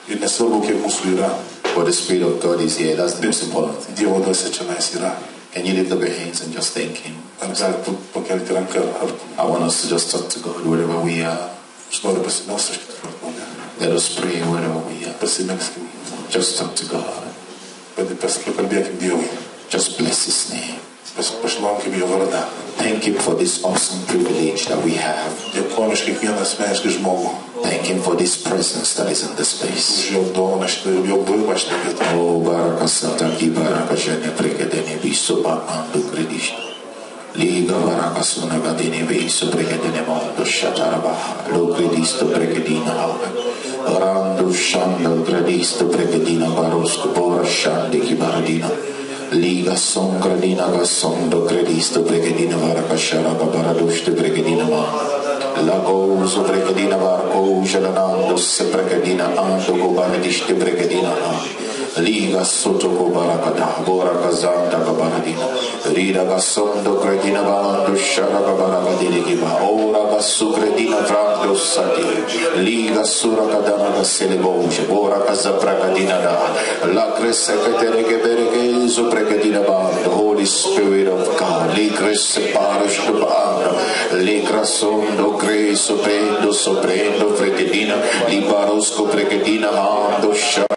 Ir nesvarbu, kiek mūsų yra. But the Spirit of God is here. That's the most important thing. Dievo dvasia čionais yra. Can you lift up your hands and just thank Him? Ar galite pakelti ranką? I want us to just talk to God wherever we are. Aš noriu pasimelsti, aš kitą kartą. Let us pray wherever we are. Pasimelskime. Just talk to God. Pakalbėkime Dievui. Just bless His name. Pašlonkime Jo vardą. Thank Him for this awesome privilege that we have. Dėkojame už kiekvieną asmeniškai žmogų. Thank Him for this presence that is in this place. Už Jo dovaną, Jo buvimą šitą vietą. Oh, barakasataki barakashane pregedene viso bamando kredish. Liga barakasuna gadene viso pregedene mondo shatarabaha. Lo kredisto pregedina hawa. Rando shanda kredisto pregedina barosko bora shande kibaradina. Liga son gradina gasondo kredisto pregedina barakashara babaradushte pregedina ma. Lago so pregedina barco jalanando se pregedina ando go baradishte pregedina ma. Liga soto go barakada bora kazanda babaradina. Rida gasondo kredina bando shara babaradina giba. Ora gasu kredina frando sati. Liga sura kadana gaselebo bora kaza pragadina da. La crese ketere geberege so pregedina bando. Holy Spirit of God. Ligre separash to bando. Ligra sondo grace soprendo pregedina. Libarosco pregedina mando shara.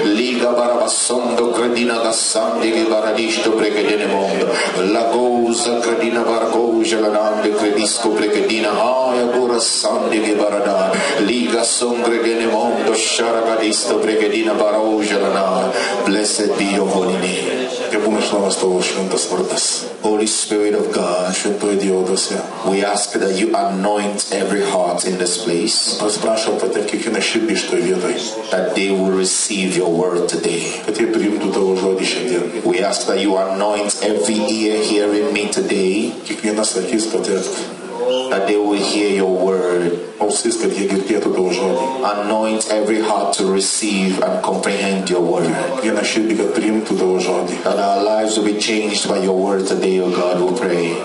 Liga barabasondo credina gassandi che baradisto pregedene mondo la cosa credina barco gelanande credisco pregedina aia gora sandi che barada liga son credene mondo sharagadisto pregedina baro gelana. Blessed be your holy name. Holy Spirit of God, we ask that you anoint every heart in this place, that they will receive your word today. We ask that you anoint every ear hearing me today, that they will hear your word. Anoint every heart to receive and comprehend your word. That our lives will be changed by your word today, O God, we pray.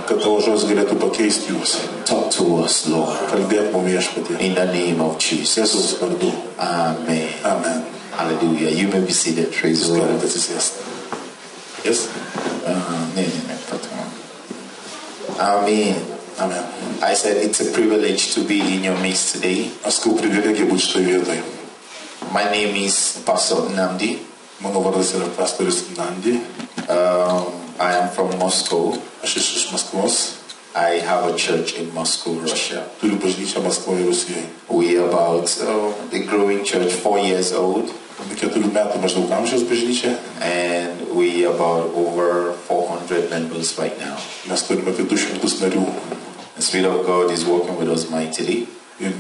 Talk to us, Lord. In the name of Jesus. Amen. Amen. Hallelujah. You may be seated. Praise the Lord. Yes? Amen. Amen. I said it's a privilege to be in your midst today. My name is Pastor Namdi. I am from Moscow. I have a church in Moscow, Russia. We are about the growing church, 4 years old. And we are about over 400 members right now. The Spirit of God is working with us mightily. And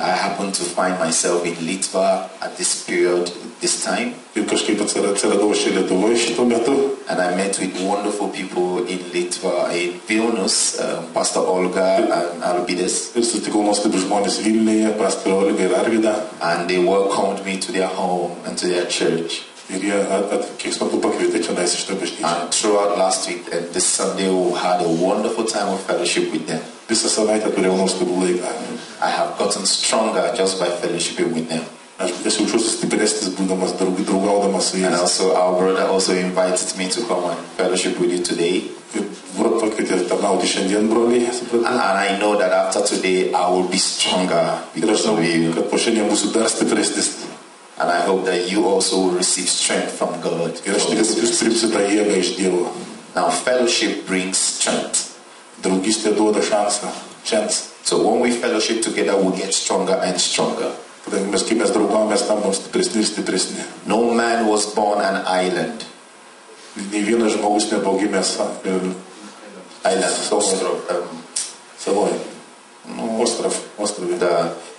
I happen to find myself in Litva at this period, this time. And I met with wonderful people in Litva, in Vilnius, Pastor Olga and Albides. And they welcomed me to their home and to their church. And throughout last week and this Sunday, we had a wonderful time of fellowship with them. I have gotten stronger just by fellowshipping with them. And also our brother also invited me to come and fellowship with you today. And I know that after today I will be stronger because of you. And I hope that you also will receive strength from God. Now fellowship brings strength. So when we fellowship together, we get stronger and stronger. No man was born an island.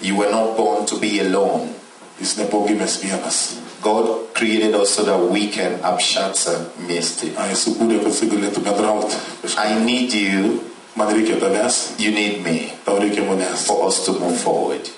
You were not born to be alone. God created us so that we can общаться вместе. I need you. You need me for us to move forward.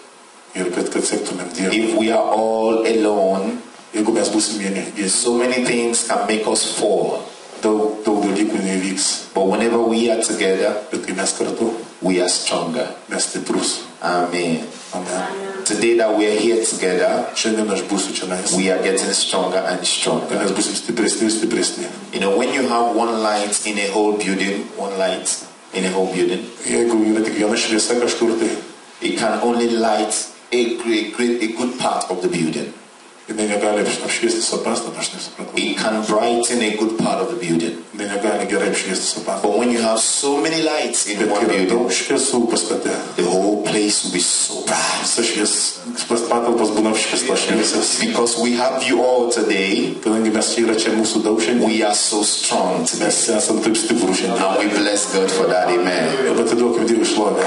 Ir kad sektumėm Dievą. If we are all alone, Jeigu mes būsim vieni, so many things can make us fall. daug dalykų nevyks. But whenever we are together, Bet kai mes kartu, we are stronger. mes stiprus. Amen. Amen. Today that we are here together, Šiandien aš būsiu čia. we are getting stronger and stronger. Mes būsim stipresni ir stipresni. You know, when you have one light in a whole building, Jeigu yra tik viena šviesa kažkur, tai it can only light a good part of the building. jinai negali apšviesti visą pastatą, aš nesupratau. It can brighten a good part of the building. Jinai negali gerai apšviesti visą pastatą. But when you have so many lights in Bet one kai yra daug building, šviesų pastate, the whole place will be so bright. visas patalpas būna apšviestos šviesios. Because we have you all today, Kadangi mes čia mūsų daug šiandien, we are so strong today. mes esam taip stiprų šiandien. And we bless God for that, amen. Bet atiduokim Dievui šlovę.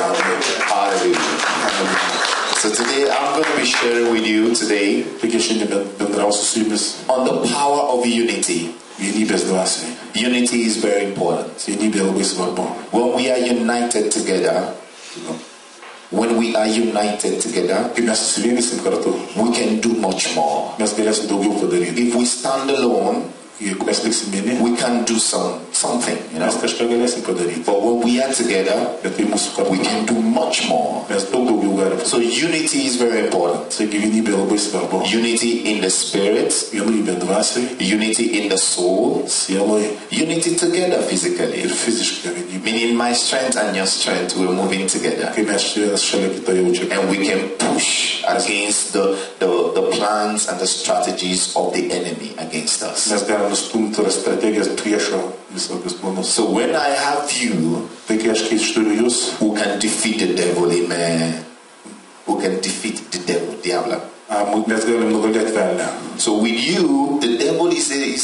Hallelujah. So today I'm going to be sharing with you today Taigi šiandien bendrausiu su jumis on the power of unity. vienybės dvasiai. Unity is very important. Vienybė labai svarbu. When we are united together, Kai mes susivienysim kartu, we can do much more. mes galėsim daugiau padaryti. If we stand alone, Jeigu mes liksim vieni, we can do something, you mes know. kažką galėsim padaryti. But when we are together, Bet kai mūsų we kartu, can do much more. mes daug daugiau galim. So unity is very important. Taigi vienybė labai svarbu. Unity in the spirit, Vienybė dvasiai, unity in the soul, sieloj unity together physically. ir fiziškai vienybė. Meaning my strength and your strength, we're moving together. Kai mes šalia kito jaučiame. And we can push against the plans and the strategies of the enemy against us. Mes galime nustumti strategijas priešo visokius planus. So when I have you, Tai kai aš turiu jūs, who can defeat the devil, amen. Who can defeat the devil, diablo. mes galim nugalėti velnę. So with you, the devil is a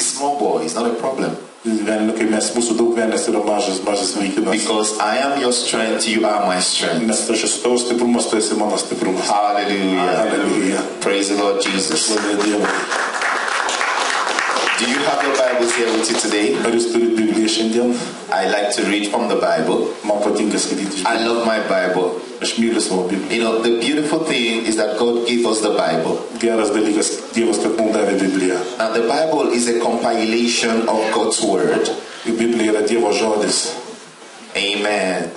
small boy, it's not a problem. Velnė, kai mūsų daug velnės yra mažas vaikinas. Because I am your strength, you are my strength. Nes aš esu tavo stiprumas, tu esi mano stiprumas. Hallelujah. Hallelujah. Praise the Lord Jesus. Šlovė Dievui. Do you have your Bibles here with you today? Ar jūs turite Bibliją šiandien? I like to read from the Bible. Man patinka skaityti iš I love my Bible. Aš myliu savo Bibliją. You know, the beautiful thing is that God gave us the Bible. Geras dalykas, Dievas, kad mums davė Bibliją. Now the Bible is a compilation of God's word. Biblija yra Dievo žodis. Amen.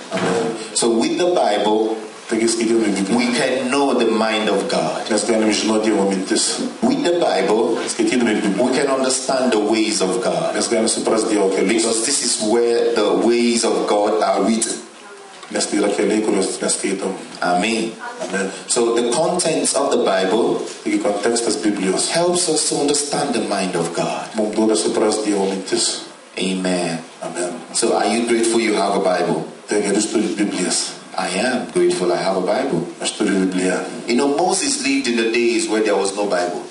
So with the Bible, Taigi skaitydami Bibliją, we can know the mind of God. mes galime žinoti Dievo mintis. With the Bible, Skaitydami Bibliją, we can understand the ways of God. mes galime suprasti Dievo kelius. Because this is where the ways of God are written. Nes tai yra keliai, kuriuos mes skaitom. Amen. Amen. So the contents of the Bible Taigi kontekstas Biblijos helps us to understand the mind of God. mums duoda suprasti Dievo mintis. Amen. Amen. So are you grateful you have a Bible? Taigi ar jūs turite Biblijas? I am grateful I have a Bible. Aš turiu Bibliją. You know, Moses lived in the days where there was no Bible.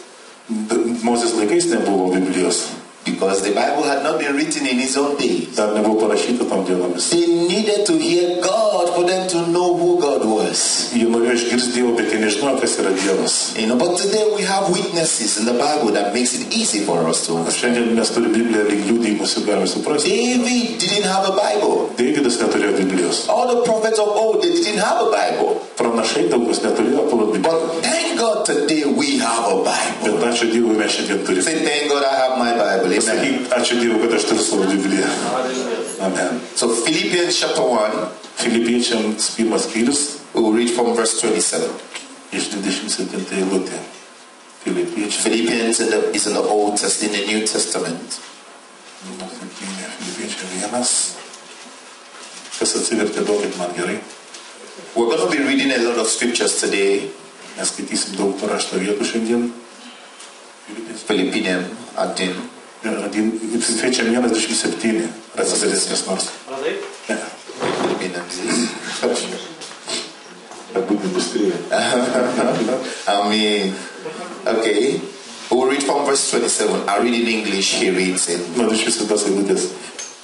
Mozės laikais nebuvo Biblijos. Because the Bible had not been written in his own days. Dar nebuvo parašyta tam dienomis. They needed to hear God for them to know who God was. Jie norėjo išgirsti Dievą, bet jie nežinojo, kas yra Dievas. You know, but today we have witnesses in the Bible that makes it easy for us to understand. Šiandien mes turime Bibliją lyg liudijimus ir galime suprasti. David didn't have a Bible. Davidas neturėjo Biblijos. All the prophets of old, they didn't have a Bible. Pranašai daugus neturėjo Biblijos. But thank God today we have a Bible. Bet ačiū Dievui mes šiandien turime. Say, thank God I have my Bible. Amen. Sakyk, ačiū Dievui, kad aš turiu savo Bibliją. Amen. So Philippians chapter 1, Filipiečiams 1 skyrius we will read from verse 27. iš 27 eilutė. Filipiečiams Philippians is in the Old Testament, in the New Testament. Filipiečiams 1. Kas atsivertė, duokit man gerai. We're going to be reading a lot of scriptures today. Mes skaitysim daug parašto vietų šiandien. Philippians, Adin. Filipiečiams 1:27. Atsivertės kas nors. Ne. Kad būtų bыстрее. Amen. Okay. We'll read from verse 27. I read in English, he reads in. Nuo 27 eilutės.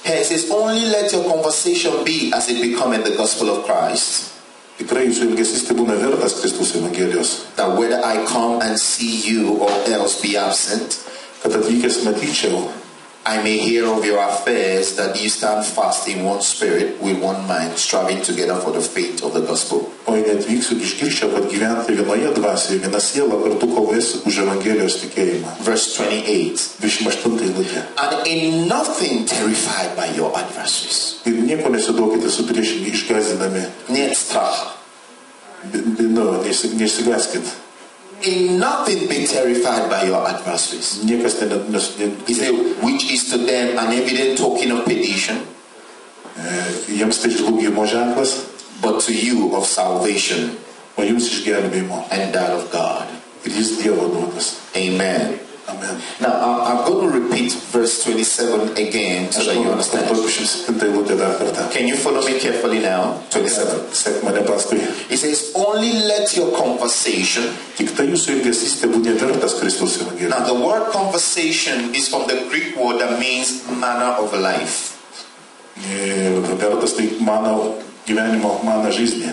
Here it says, only let your conversation be as it becometh the gospel of Christ. Tikrai jūsų elgesys tai būna vertas Kristaus Evangelijos. That whether I come and see you or else be absent, Kad atvykęs matyčiau, I may hear of your affairs, that you stand fast in one spirit, with one mind, striving together for the faith of the gospel. O jei neatvyksiu išgirščiau, kad gyventi vienoje dvasioje, viena siela kartu kovojasi už Evangelijos tikėjimą. Verse 28. 28 eilutė. And in nothing terrified by your adversaries. Ir nieko nesiduokite su priešingi išgąsdinami. Net strach. Neišsigąskit. In nothing be terrified by your adversaries. Niekas He said, which is to them an evident token of perdition, jiems tai žlugimo ženklas, but to you of salvation o jums išgelbėjimo. and that of God. Ir jis Dievo duotas. Amen. Amen. Now, I'm going to repeat verse 27 again so that you understand. Can you follow me carefully now? 27. Sek mane paskui. It says, only let your conversation. Tik tai jūsų elgesys tebūnie vertas Kristaus Evangelijos. Now, the word conversation is from the Greek word that means manner of life. Vertas tai mano gyvenimo, mano жизни.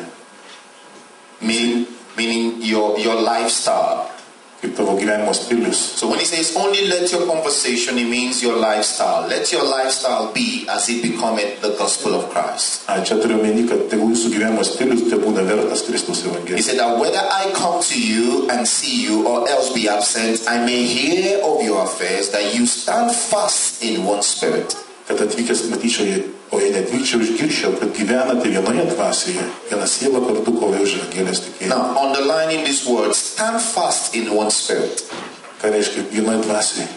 Meaning your lifestyle. Kaip tavo gyvenimo stilius. So when he says only let your conversation, it means your lifestyle. Let your lifestyle be as it becometh the gospel of Christ. Čia turiu omeny, kad tegul jūsų gyvenimo stilius tebūna vertas Kristaus He Evangelijos. said that whether I come to you and see you or else be absent, I may hear of your affairs, that you stand fast in one spirit. Kad atvykęs matyčiau, o jei neatvykčiau išgirščiau, kad gyvenate vienoje dvasioje, viena siela kartu kovoja už Evangelijos tikėjimą. Now, underlining this word, stand fast in one spirit. Ką reiškia vienoje dvasioje?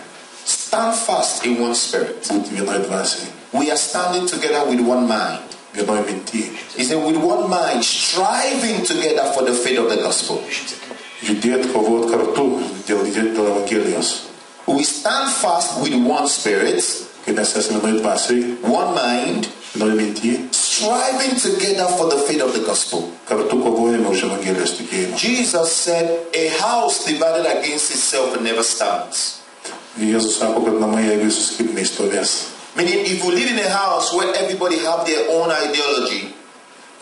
Stand fast in one spirit. Būti vienoje dvasioje. We are standing together with one mind. Vienoje mintyje. He said, with one mind, striving together for the faith of the gospel. Judėt, kovot kartu dėl Evangelijos. We stand fast with one spirit, Kai mes esame vienoje dvasioje, one mind, vienoje mintyje, striving together for the faith of the gospel. kartu kovojame už Evangelijos tikėjimą. Jesus said, a house divided against itself never stands. Jėzus sako, kad namai, jeigu susikirti, neįstovės. Meaning, if you live in a house where everybody have their own ideology,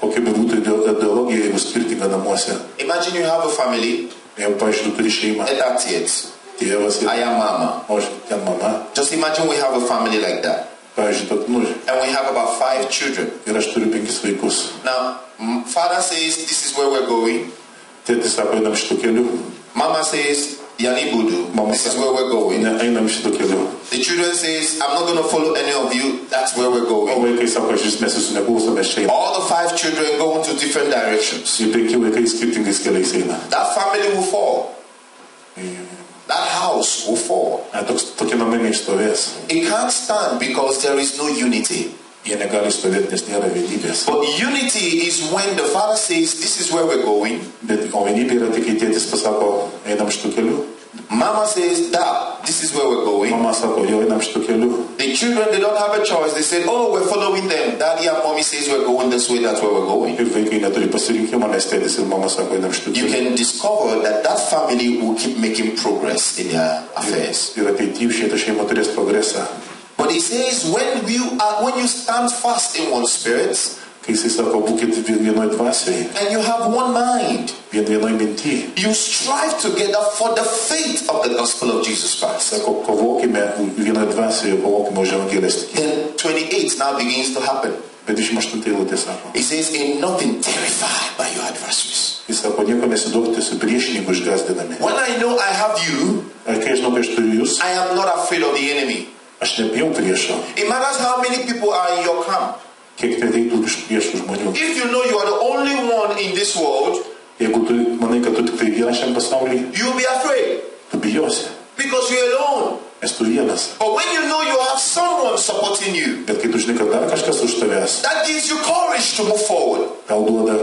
Kokia be būtų ideologija, jeigu skirtinga namuose. imagine you have a family, Jeigu, pavyzdžiui, turi šeimą, and that's it. tėvas I ir am mama. o ten mama, Just imagine we have a family like that. pavyzdžiui, And we have about 5 children. ir aš turiu 5 vaikus. Now, father says, this is where we're going. Tėtis sako, einam šitų kelių. Mama says, Yani Budu, this is where we're going. Ne, einam šitų kelių. The children says, I'm not going to follow any of you. That's where we're O going. vaikai sako, aš mes jūsų neklausom, mes čia einam. All the 5 children go into different directions. Ir 5 vaikai skirtingais keliais eina. That family will fall. That house will fall. Tokie namai neišstovės. It can't stand because there is no unity. Jie negali stovėti, nes nėra vienybės. But unity is when the father says, this is where we're going. Bet o vienybė yra tik, kai tėtis pasako, einam šitų kelių. Mama says, Dad, this is where we're going. Mama sako, jau einam šitų kelių. The children, they don't have a choice. They said, oh, we're following them. Daddy and mommy says we're going this way. That's where we're going. Ir vaikai neturi pasirinkimo, nes tėtis ir mama sako, einam šitų You kelių. can discover that that family will keep making progress in their affairs. Ir ateityje šitą šeimą turės progresą. But he says, when you stand fast in one spirit, Kai jisai sako, būkit vienoje dvasioje, and you have one mind, vienoje mintyje. you strive together for the faith of the gospel of Jesus Christ. Sako, kovokime vienoje dvasioje, kovokime už Evangelijos tikėjimą. Then 28 now begins to happen. Bet 28 eilutė sako. He says, in nothing terrified by your adversaries. Jis sako, nieko nesiduokite su priešininku išgąsdinami. When I know I have you, Ar kai žinau, kad aš turiu jūs, I am not afraid of the enemy. aš nebijau priešo. It matters how many people are in your camp. Kiek tai ateitų iš priešų žmonių. If you know you are the only one in this world, Jeigu tu manai, kad tu tik tai vienas šiam pasaulyje, you'll be afraid tu bijosi, because you're alone. nes tu vienas. But when you know you have someone supporting you, Bet kai tu žinai, kad dar kažkas už tavęs, that gives you courage to move forward. tau duoda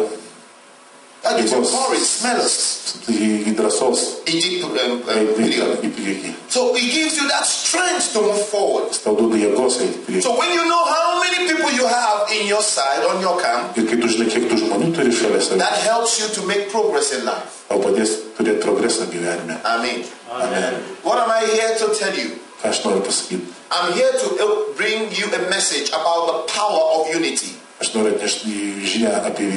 That gives you courage, smell us. į drąsos, It į priekį. So it gives you that strength to move forward. Tau duoda jėgos eiti į priekį. So when you know how many people you have in your side, on your camp, Ir kai tu žinai, kiek tu žmonių turi šalia savęs, that helps you to make progress in life. tau padės turėti progresą gyvenime. Amen. Amen. What am I here to tell you? Ką aš noriu pasakyti? I'm here to bring you a message about the power of unity. Aš noriu atnešti žinią apie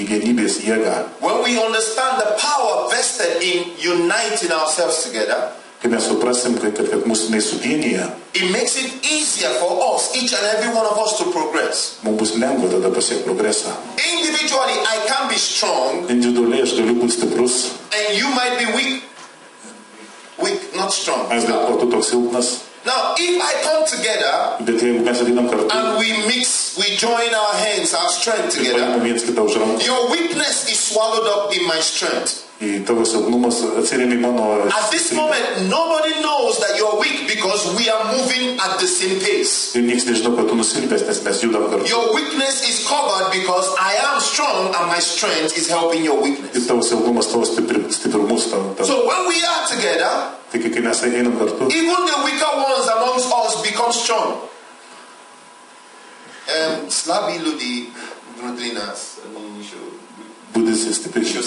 vienybės jėgą. When we understand the power vested in uniting ourselves together, kai mes suprasim, kad mūsų nesuvienyje, it makes it easier for us, each and every one of us, to progress. mums bus lengva tada pasiekti progresą. Individually, I can be strong, Individualiai aš galiu būti stiprus, and you might be weak. Weak, not strong. o tu toks silpnas. Now, if I come together Bet jeigu mes ateinam kartu, and we join our hands, our strength together, paimam viens kitą už rankų, your weakness is swallowed up in my strength. į tavo silpnumas atsiremi mano... At this moment, nobody knows that you're weak because we are moving at the same pace. Ir niekas nežino, kad tu nusilpęs, nes mes judam kartu. Your weakness is covered because I am strong and my strength is helping your weakness. Ir tavo silpnumas, tavo stiprumus. So when we are together, Tai kai mes einam kartu, even the weaker ones amongst us become strong. Slabi ludi grudrinas. būdis stipriai.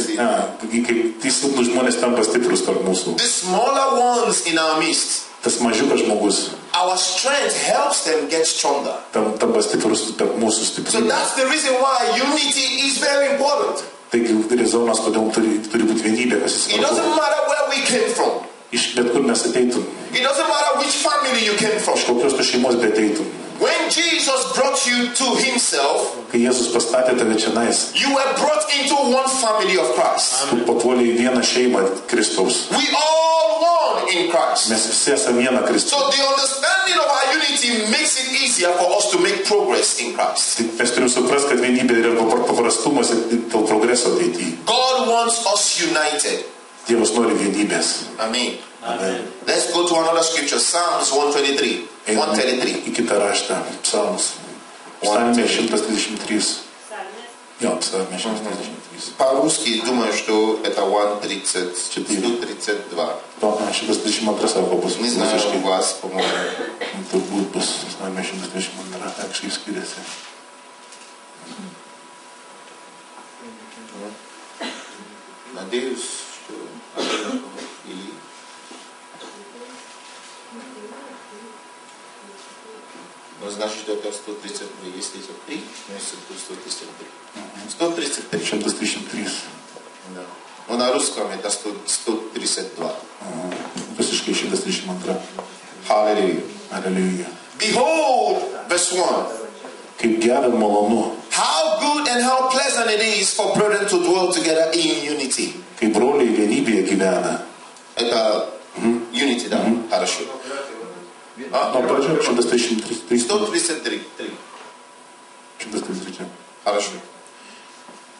Kai silpnus žmonės tampa stiprus tarp mūsų. The smaller ones in our midst, Tas mažiukas žmogus our strength helps them get stronger. tampa stiprus tarp mūsų So stipriai. that's the reason why unity is very important. Taigi rezonas, kodėl turi būti vienybė, kas It doesn't įsivaizduoja. matter where we came from. Iš bet kur mes ateitum, It doesn't matter which family you came from. iš kokios tu šeimos beteitum. When Jesus brought you to himself, Kai Jėzus pastatė tave čionais, you were brought into one family of Christ. tu papuolė į vieną šeimą Kristaus. We all one in Christ. Mes visi esame viena So Kristaus. the understanding of our unity makes it easier for us to make progress in Christ. Tai mes turim suprasti, kad vienybė yra paprastumas ir dėl progreso ateityje. God wants us united. Dievas nori vienybės. Amen. Amen. Let's go to another scripture, Psalms 123. 133. Į kitą raštą, psalmus. Psalmė 133. Jo, psalmė 133. По-русски думаю, что это 132. 132 arba bus Не знаю, у visiškai. вас, по-моему. Turbūt bus psalmė 132, actually skiriasi. Надеюсь, что... Или... Ну, значит, что это 133. Если это 3, значит, это 133. 133. 133. Да. Но на русском это 132. Visiškai 132. Hallelujah. Aleliuja. Behold, verse 1. Kaip gera malonu, How good and how pleasant it is for brethren to dwell together in unity. kai broliai vienybėje gyvena. Это unity, да? Хорошо. Nuo pradžio 133. 133. 133. Хорошо.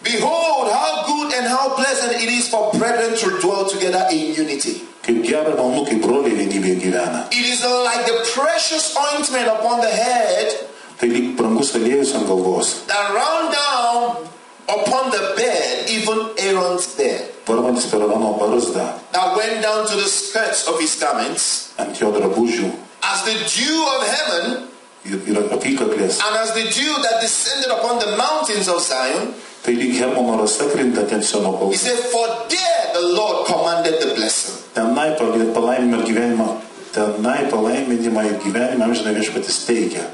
Behold, how good and how pleasant it is for brethren to dwell together in unity. Kaip gera malonu, kai broliai vienybėje gyvena. It is like the precious ointment upon the head Tai lyg brangus aliejus ant galvos, that ran down upon the bed, even Aaron's bed, varvantis per Arono barzdą, that went down to the skirts of his garments, ant jo drabužių as the dew of heaven, ir apykaklės. and as the dew that descended upon the mountains of Zion. Tai lyg Hermono rasa krintant ant Siono He kalvų. said, for there the Lord commanded the blessing. Tenai palaiminimą ir gyvenimą, tenai palaiminimą ir gyvenimą amžiną viešpatis teikia.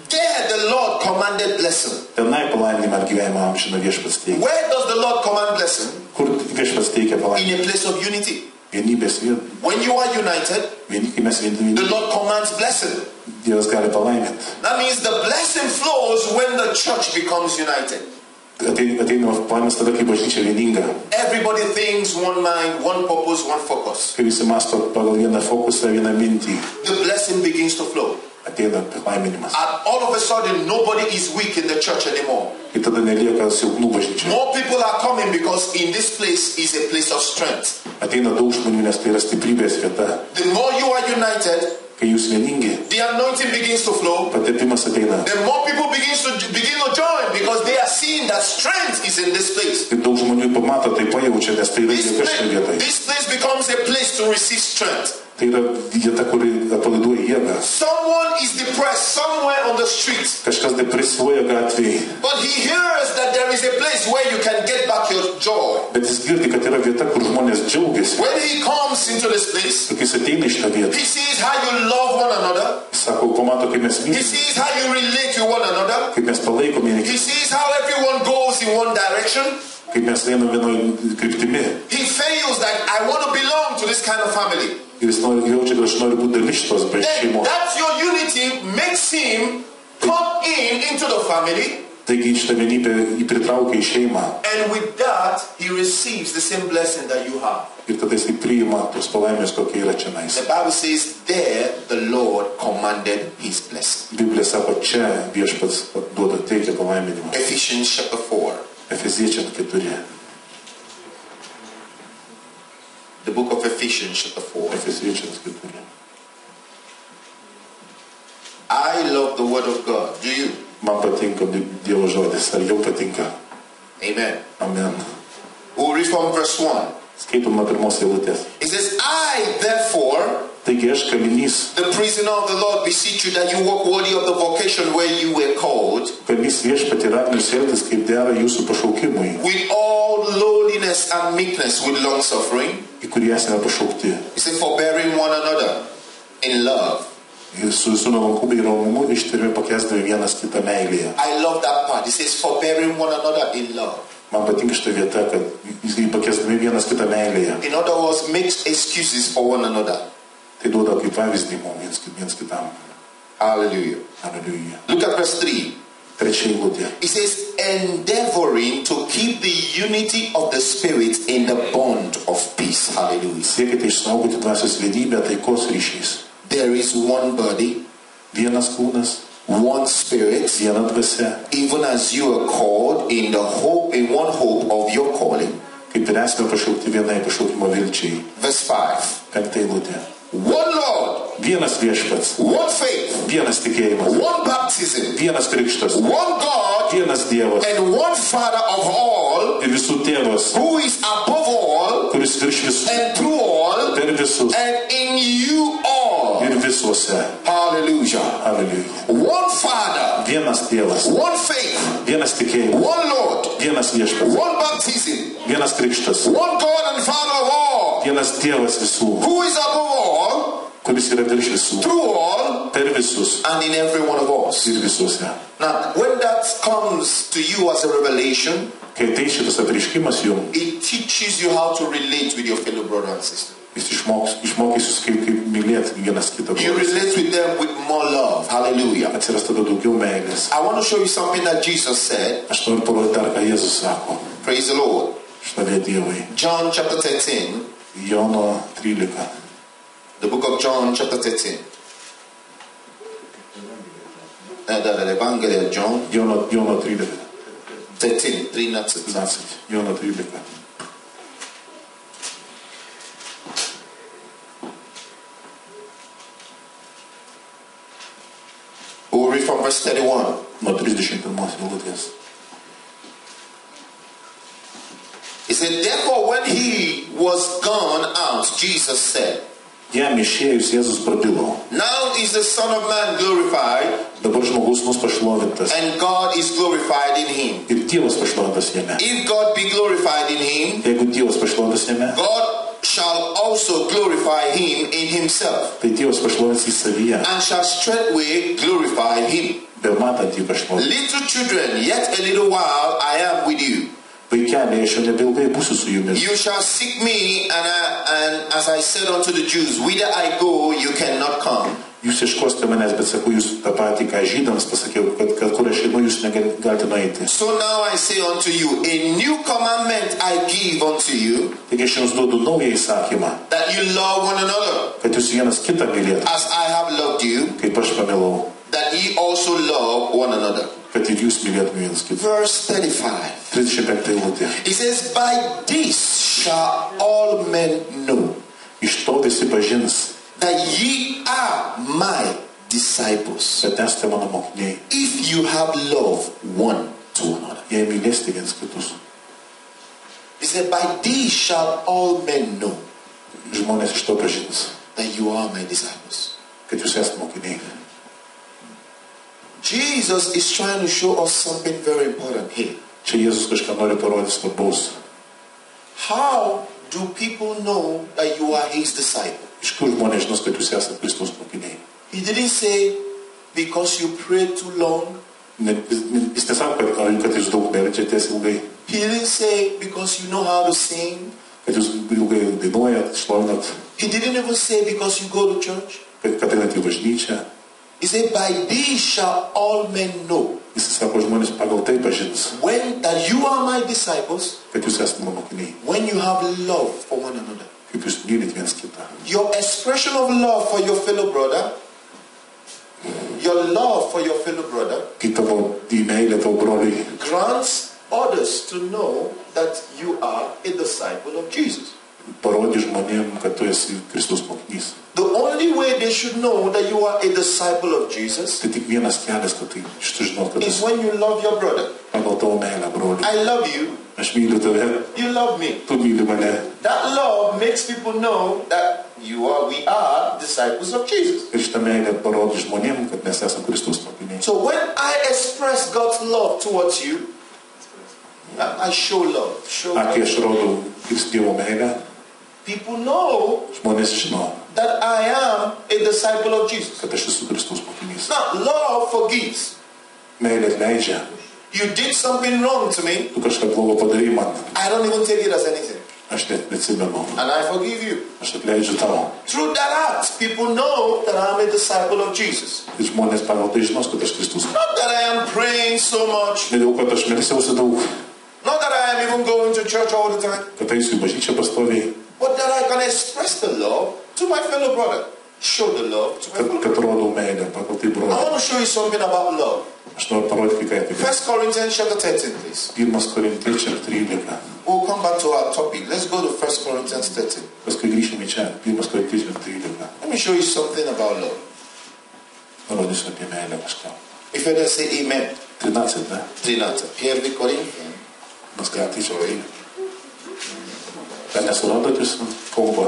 There the Lord commanded blessing. Tenai palaiminimą ir gyvenimą amžiną viešpatis teikia. Where does the Lord command blessing? Kur viešpatis teikia In palaiminimą? a place of unity. Vienybės vieta. When you are united, Kai mes the vienybė, Lord commands blessing. Dievas gali palaiminti. That means the blessing flows when the church becomes united. Ateina palaiminti tada, kai bažnyčia vieninga. Everybody thinks one mind, one purpose, one focus. Kai visi masto pagal vieną fokusą, vieną mintį. The blessing begins to flow. Ateina palaiminimas. And all of a sudden, nobody is weak in the church anymore. Kai tada nelieka silpnų bažnyčių. More people are coming because in this place is a place of strength. Ateina daug žmonių, nes tai yra stiprybės vieta. The more you are united, Kai jūs vieningi, the anointing begins to flow. patepimas ateina. The more people begin to join because they are seeing that strength is in this place. Kai daug žmonių pamato, tai pajaučia, nes tai yra jėga šitoje vietoje. This place becomes a place to receive strength. Tai yra vieta, kuri atpalaiduoja jėgą. Someone is depressed somewhere on the street, Kažkas depresuoja gatvėje, but he hears that there is a place where you can get back your joy. bet jis girdi, kad yra vieta, kur žmonės džiaugiasi. When he comes into this place, Kai jis ateina iš tą vietą, he sees how you love one another. sako, pamato, kaip mes He mylime, sees how you relate to one another. kaip mes palaikome, He sees how everyone goes in one direction. kaip mes einame vienoje kryptimi. He feels that I want to belong to this kind of family. Ir jis jaučia, kad aš noriu būti dalis šitos then šeimos. that's your unity makes him come into the family. Taigi šitą vienybę jį pritraukia į šeimą. And with that, he receives the same blessing that you have. Ir tada jis priima tos palaimės, kokie yra čia nais. The Bible says, there the Lord commanded his blessing. Biblija sako, čia viešpats duoda teikia palaiminimą. Ephesians chapter 4. Efeziečiams 4. The book of Ephesians chapter 4. Efeziečiams 4. I love the word of God. Do you? Man patinka Dievo žodis. Ar jau patinka? Amen. Amen. We'll read from verse 1. Skaitom nuo pirmos eilutės. It says, I therefore, Taigi aš kalinys, the prisoner of the Lord, beseech you that you walk worthy of the vocation where you were called, kalinys viešpatį raginu elgtis kaip dera jūsų pašaukimui, with all lowliness and meekness, with long suffering. į kurį esame pašaukti. He said, forbearing one another in love. Ir su visų nuolankumu ir romumu ištverme pakęsdami vienas kitą meilėje. I love that part. It says, forbearing one another in love. Man patinka šita vieta, kad jis pakęsdami vienas kitą meilėje. In other words, makes excuses for one another. Tai duoda kaip pavyzdį mums viens kitam. Hallelujah. Hallelujah. Look at verse 3. Trečia eilutė. It says, endeavoring to keep the unity of the Spirit in the bond of peace. Hallelujah. Siekite išsaugoti dvasios vienybę taikos ryšiais. There is one body, Vienas kūnas, one Spirit, viena dvasia. even as you are called in one hope of your calling. Kaip ir esame pašaukti vienai pašaukimo vilčiai. Verse 5. Penkta eilutė. One Lord, Vienas viešpats, one faith, vienas tikėjimas, one baptism, vienas krikštas, one God, vienas Dievas and one Father of all, ir visų tėvas, who is above all, kuris virš visų, and through all, per visus and in you all. ir visuose. Hallelujah. Hallelujah. One Father, Vienas Dievas, one faith, vienas tikėjimas, one Lord, vienas viešpats, one baptism, vienas krikštas, one God and Father of all, vienas Dievas visų, who is above all, kuris yra virš visų, through all, per visus and in every one of us. ir visuose. Now, when that comes to you as a revelation, Kai tai šitas apriškimas jums, it teaches you how to relate with your fellow brother and sister. jis išmokys jūs kaip mylėti vienas kitą. You relate with them with more love. Hallelujah. Atsiras tada daugiau meilės. I want to show you something that Jesus said. Aš noriu parodyti dar, ką Jėzus sako. Praise the Lord. Šlovė Dievui. John chapter 13. Jono 13. The book of John chapter 13. The Evangelii of John Jono 13. 13. 3 not 6. 15. Jono 13. We'll read from verse 31. Nuo 31 eilutės. He said, therefore when he was gone out, Jesus said, Jam išėjus Jėzus prabilo. now is the Son of Man glorified, Dabar žmogus mus pašlovintas. and God is glorified in him. Ir Dievas pašlovintas jame. If God be glorified in him, Jeigu Dievas pašlovintas jame, God shall also glorify him in himself, tai Dievas pašlovins į savyje. and shall straightway glorify him. Be matant jį pašlovins. Little children, yet a little while I am with you. Vaikeliai, aš jau nebeilgai būsiu su jumis. You shall seek me, and as I said unto the Jews, whither I go, you cannot come. Jūs ieškosite manęs, bet sakau jūs tą patį, ką žydams pasakiau, kad kur aš einu, jūs negalite nueiti. So now I say unto you, a new commandment I give unto you, Taigi aš jums duodu naują įsakymą, that you love one another, kad jūs vienas kitą mylėtumėte, as I have loved you, kaip aš pamilau, that ye also love one another. kad ir jūs mylėtumėte vienas kitą. Verse 35. 35 eilutė. It says, by this shall all men know Iš to visi pažins, that ye are my disciples, kad esate mano mokiniai, if you have love one to another. jei mylėsite vienas kitus. He said, by this shall all men know Žmonės iš to pažins, that you are my disciples. kad jūs esate mokiniai. Jesus is trying to show us something very important here. Čia Jėzus kažką nori parodyti svarbaus. How do people know that you are his disciple? Iš kur žmonės žinos, kad jūs esate Kristaus mokiniai? He didn't say because you prayed too long. Jis nesako, kad jūs daug meldžiatės ilgai, He didn't say because you know how to sing. kad jūs ilgai dainuojat, šlovinat. He didn't even say because you go to church. Kad einate į bažnyčią, He said, by these shall all men know jis sako, žmonės pagal tai pažins, when that you are my disciples, kad jūs esate mano mokiniai, when you have love for one another. kaip jūs mylit viens kitą. Your expression of love for your fellow brother, your love for your fellow brother, Kai tavo į meilę tavo broliai grants others to know that you are a disciple of Jesus. parodė žmonėm, kad tu esi Kristaus mokinys. The only way they should know that you are a disciple of Jesus Tai tik vienas kelias, kad tai žinot, kad is esi when you love your brother. pagal tavo meilę, broliai. I love you, Aš myliu tave, you love me. tu myli mane. That love makes people know that we are disciples of Jesus. Ir šitą meilę parodė žmonėm, kad mes esame Kristaus mokiniai. So when I express God's love towards you, I show love. Kai aš rodau Dievo meilę, People know žmonės žino, that I am a disciple of Jesus. kad aš esu Kristaus mokinys. Now, love forgives. Meilė atleidžia. You did something wrong to me, Tu kažką blogo padarai man. I don't even take it as anything. Aš net neatsimenu. And I forgive you. Aš atleidžiu tau. Through that act, people know that I'm a disciple of Jesus. Ir žmonės pagal tai žinos, kad aš Kristus. Not that I am praying so much. Ne dėl kad aš melsiausi daug, Not that I am even going to church all the time. kad eisiu į bažnyčią pastoviai, But that I can express the love to my fellow brother. Show the love to my fellow brother. kad rodau meilę, pagal tai I broliai. want to show you something about love. Aš noriu parodyti, ką apie 1 Corinthians chapter 13, please. 1 Korintiečių 13. We'll come back to our topic. Let's go to 1 Corinthians 13. Paskui grįšime čia. 1 Korintiečių 13. Let me show you something about love. Parodysiu apie meilę kažką. If you don't say amen, 13, ne? 13. Pierre Corinthians. Mes Korintiečių 13. Ką nesurodot jūs kalbą?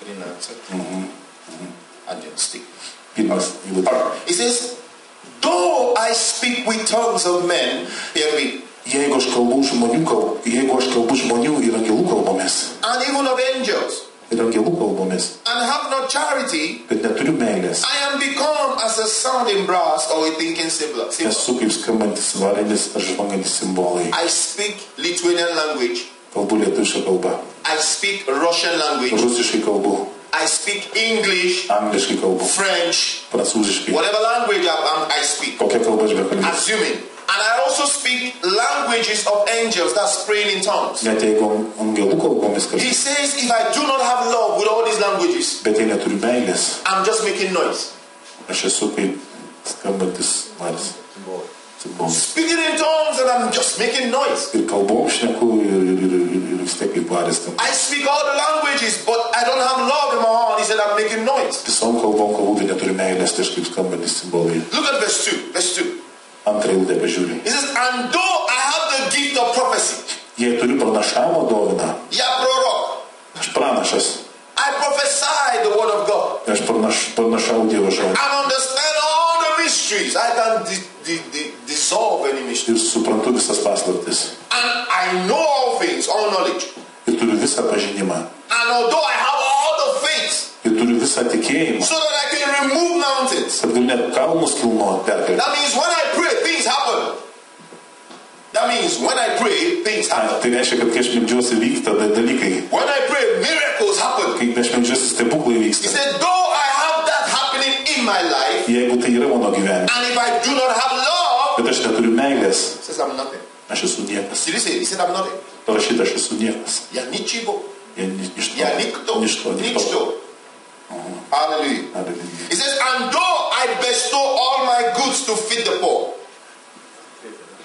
13. I didn't stick. Pirmas įvadė. It says, though I speak with tongues of men, hear me, Jeigu aš kalbu žmonių ir angelų kalbomis, and even of angels, ir angelų kalbomis, and have not charity, bet neturiu meilės, I am become as a sounding brass or a thinking cymbal. esu kaip skambantis varinis ar žvangantis simbolai. I speak Lithuanian language. Kalbu lietuvišką kalbą, I speak Russian language. rusiškai kalbu, I speak English, angliškai kalbu, French, prancūziškai, whatever language I speak. kokia kalba aš bekalbėsiu. Assuming. And I also speak languages of angels, that's praying in tongues. Net jeigu angelų kalbomis He kažkas, says, if I do not have love with all these languages, bet jei neturiu meilės, I'm just making noise. aš esu kaip skambantis varis. Simbolas. Speaking in tongues and I'm just making noise. Ir kalbom šneku ir vis tiek kaip varis tam. I speak all the languages, but I don't have love in my heart. He said, I'm making noise. Visom kalbom kalbu, bet neturiu meilės, tai aš kaip skambantis simbolai. Look at verse 2. Verse 2. Antrą eilutę pažiūrėjau. He says, and though I have the gift of prophecy, Jei turiu pranašavimo dovaną, ya prorok, aš pranašas, I prophesy the word of God, aš pranašau Dievo žodį. and understand all the mysteries. I can dissolve any mystery. Ir suprantu visas paslaptis. And I know all things, all knowledge. Ir turiu visą pažinimą. And although I have all the faith, Ir turiu visą tikėjimą. so that I can remove mountains. Kad galiu net kalnus kilnuoti, perkelti. That means when I pray, things happen. That means when I pray, things happen. Tai reiškia, kad kai aš meldžiuosi vyksta dalykai. When I pray, miracles happen. Kai aš meldžiuosi stebuklai He vyksta. said, though I have that happening in my life, Jeigu tai yra mano gyvenime, and if I do not have love, bet aš neturiu meilės, he says, I'm nothing. aš esu niekas. Did he say? He said, I'm nothing. Parašyta, aš esu niekas. Ya ničigo. Ništo. Ya nikto. Ništo. Ničto. Hallelujah. Hallelujah. He says, and though I bestow all my goods to feed the poor.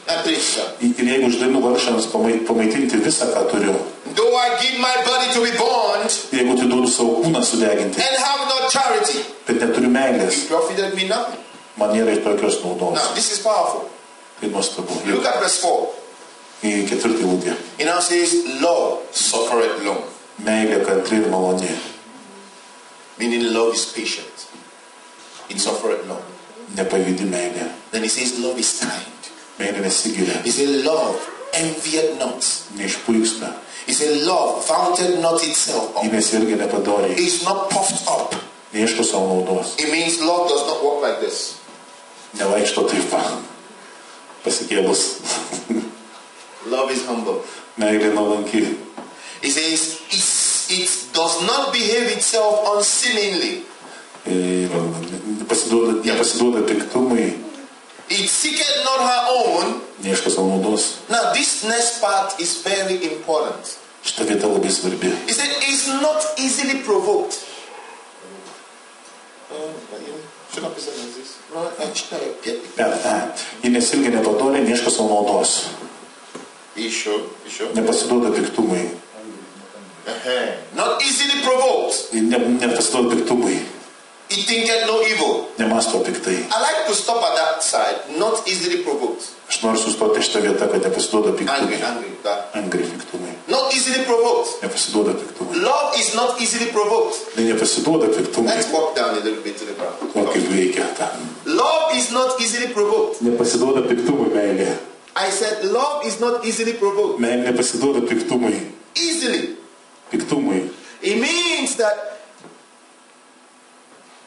And please, sir. Ir jeigu uždainu vargšams pamaitinti visą, ką turiu, Though I give my body to be burned jeigu atiduodu savo kūną sudeginti, and have no charity, bet neturiu meilės, it profited me nothing. man nėra ir tokios naudos. Now, this is powerful. Tai nuostabu. Look at verse 4. Į ketvirtą eilutę. It now says, love suffereth long. Meilė kantri ir maloni. Meaning love is patient. It suffereth long. Nepavydi meilė. Then he says, love is kind. Meilė nesigiria. He said, love envieth not. Neišpuiksta. He said, love vaunteth not itself Ji up. nesielgia nepadoriai. It's not puffed up. Neieško savo naudos. It means love does not work like this. Nevaikšto taip pasikėlus. Love is humble. Meilė nuolanki. He says, It does not behave itself unseemingly. Ir nepasiduoda piktumui, It seeketh not her own. neieško savo naudos. Now this next part is very important. Šita vieta labai svarbi. He said, it's not easily provoked. Should I present this? No, Ji nesilgia nepadoriai, neieško savo naudos. You sure? Nepasiduoda piktumui. Not easily provoked. Nepasiduoda piktumui. It thinketh no evil. Nemąsto piktai. I like to stop at that side. Not easily provoked. Aš noriu sustoti šitą vietą, kad nepasiduoda piktumui. Angry. Piktumui. Not easily provoked. Nepasiduoda piktumui. Love is not easily provoked. Nepasiduoda piktumui. Let's walk down a little bit to the ground. O kaip veikia tą. Love is not easily provoked. Nepasiduoda piktumui meilė. I said love is not easily provoked. Meilė nepasiduoda piktumui. Easily. Piktumui. It means that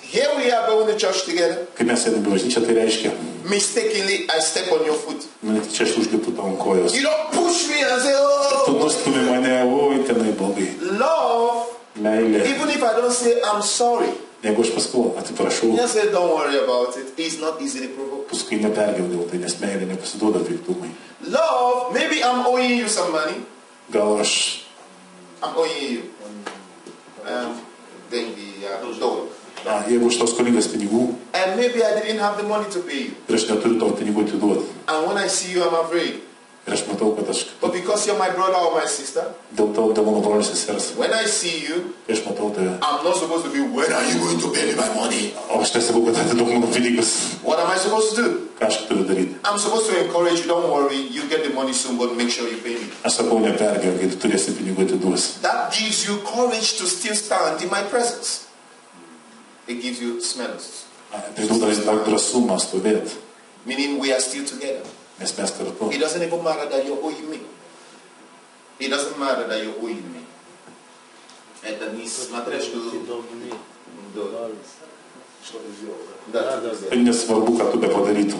here we are going to church together. Kai mes einame į bažnyčią, tai reiškia, Mistakenly, I step on your foot. čia aš užlipu tau ant kojos. You don't push me and say, Tu oh. nustumi mane, oi, tenai blogai. Love, Meilė. even if I don't say I'm sorry, Jeigu aš paskui atsiprašau, just say don't worry about it. It's not easily provoked. paskui nepergiaudėjau, tai nes meilė nepasiduoda piktumui. Love, maybe I'm owing you some money. Gal aš I'm owing you. Then the dollar. Jeigu aš tau skolingas pinigų And maybe I didn't have the money to pay you. ir aš neturiu tau pinigų atiduoti. And when I see you, I'm afraid. Ir aš matau, kad aš But because you're my brother or my sister, dėl mano brolio sesers, when I see you, kai aš matau tave, I'm not supposed to be, when are you going to pay me my money? o aš nesakau, kad atiduok mano pinigus. What am I supposed to do? Ką aš turiu daryti? I'm supposed to encourage you, don't worry, you get the money soon, but make sure you pay me. Aš sakau, nepergyvenk, kai tu turėsi pinigų atiduosi. That gives you courage to still stand in my presence. It gives you smells. Tai duoda daug drąsumą stovėti, Meaning we are still together. nes mes kartu. It doesn't even matter that you're owing me. It doesn't matter that you're owing me. Это не смотря, что... Tai nesvarbu, ką tu be padarytum.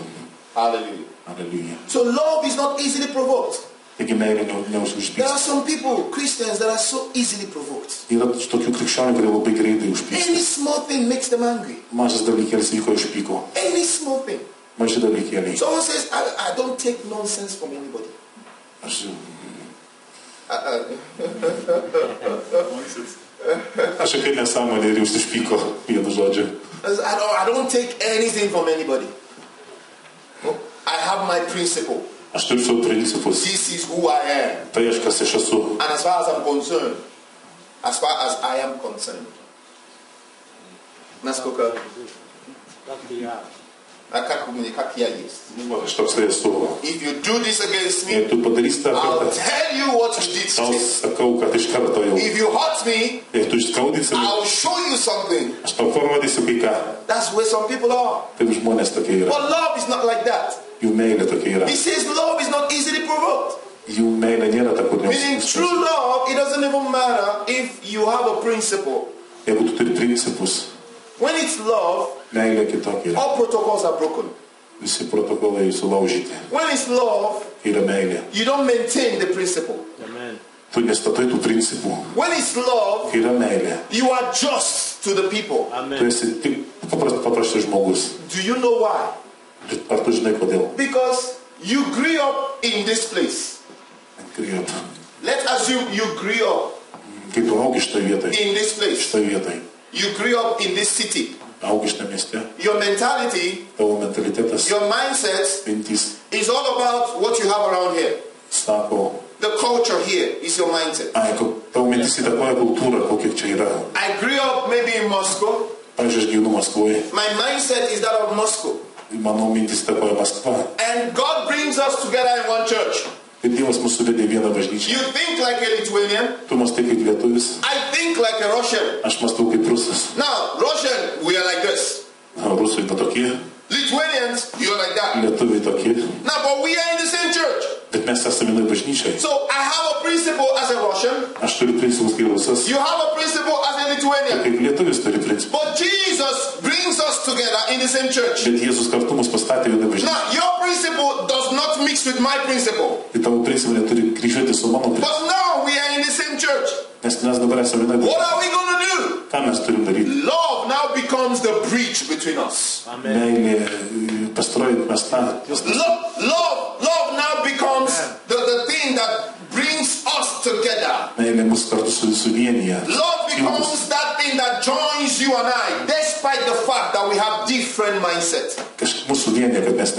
Hallelujah. Aleliuja. So love is not easily provoked. Taigi meilė There are neužpyksta. some people, Christians, that are so easily provoked. Yra tokių krikščionių, kurie labai greitai užpyksta. Any small thing makes them angry. Mažas dalykėlis vyko išpyko. Any small thing. Maži dalykėliai. Someone says, I don't take nonsense from anybody. Aš kai nesąmonė ir jūs išpyko vienu žodžiu. I don't take anything from anybody. I have my principle. Aš turiu savo principus. This is who I am. Tai aš kas aš esu. And as far as I'm concerned, as far as I am concerned, насколько как я есть. Aš toks tai esu. If you do this against me, Jei tu padarysi tą I'll kartą, tell you what you did tau to me. sakau, kad iš karto jau. If you hurt me, Jei tu išskaudinsi, I'll show you something. aš tau parodysiu kai ką. That's where some people are. Tai žmonės tokie yra. But love is not like that. Jų meilė tokia yra. He says love is not easily provoked. Jų meilė nėra ta, kur Meaning true love, it doesn't even matter if you have a principle. Jeigu tu turi principus, When it's love, meilė kitokia yra. all protocols are broken. Visi protokolai sulaužyti. When it's love, Yra meilė. you don't maintain the principle. Tu nestatai tų principų. When it's love, Yra meilė. you are just to the people. Tu esi tik paprastas žmogus. Do you know why? Ar tu žinai kodėl? Because you grew up in this place. Let's assume you grew up Kai tu augi šitoj vietoj, in this place. šitoj vietoj, You grew up in this city. augi šitą mieste, Your mentality, tavo mentalitetas, your mindset mintys, is all about what you have around here. sako, The culture here is your mindset. tavo mintis įtakoja kultūrą, kokia čia yra. I grew up maybe in Moscow. Pavyzdžiui, aš gyvenu Maskvoje, My mindset is that of Moscow. mano mintis įtakoja Maskva. And God brings us together in one church. Ir Dievas mūsų suvedė į vieną bažnyčią. You think like a Lithuanian. Tu mąstai kaip lietuvis, I think like a Russian. aš mąstau kaip rusas. Now, Russian, we are like this. Rusai tokie, Lithuanians, you are like that. lietuviai tokie, Now, but we are in the same church. bet mes esame vienoje bažnyčioje. So I have a principle as a Russian. Aš turiu principus kaip rusas, You have a principle as a Lithuanian. kaip lietuvis turi principus. But Jesus brings us together in the same church. Bet Jėzus kartu mus pastatė vieną bažnyčią. Now, your principle does not mix with my principle. Tai tavo principai neturi kryžiuoti su mano principu. But now we are in the same church. Nes mes dabar esame viena What bažnyčia. are we going to do? Ką mes turim daryti? Love now becomes the bridge between us. Meilė pastaroji mes tą. Love now becomes the thing that brings us together. Meilė mus kartu suvienyje. Love becomes that thing that joins you and I, despite the fact that we have different mindsets. Kažkaip mūsų vienyje, kad mes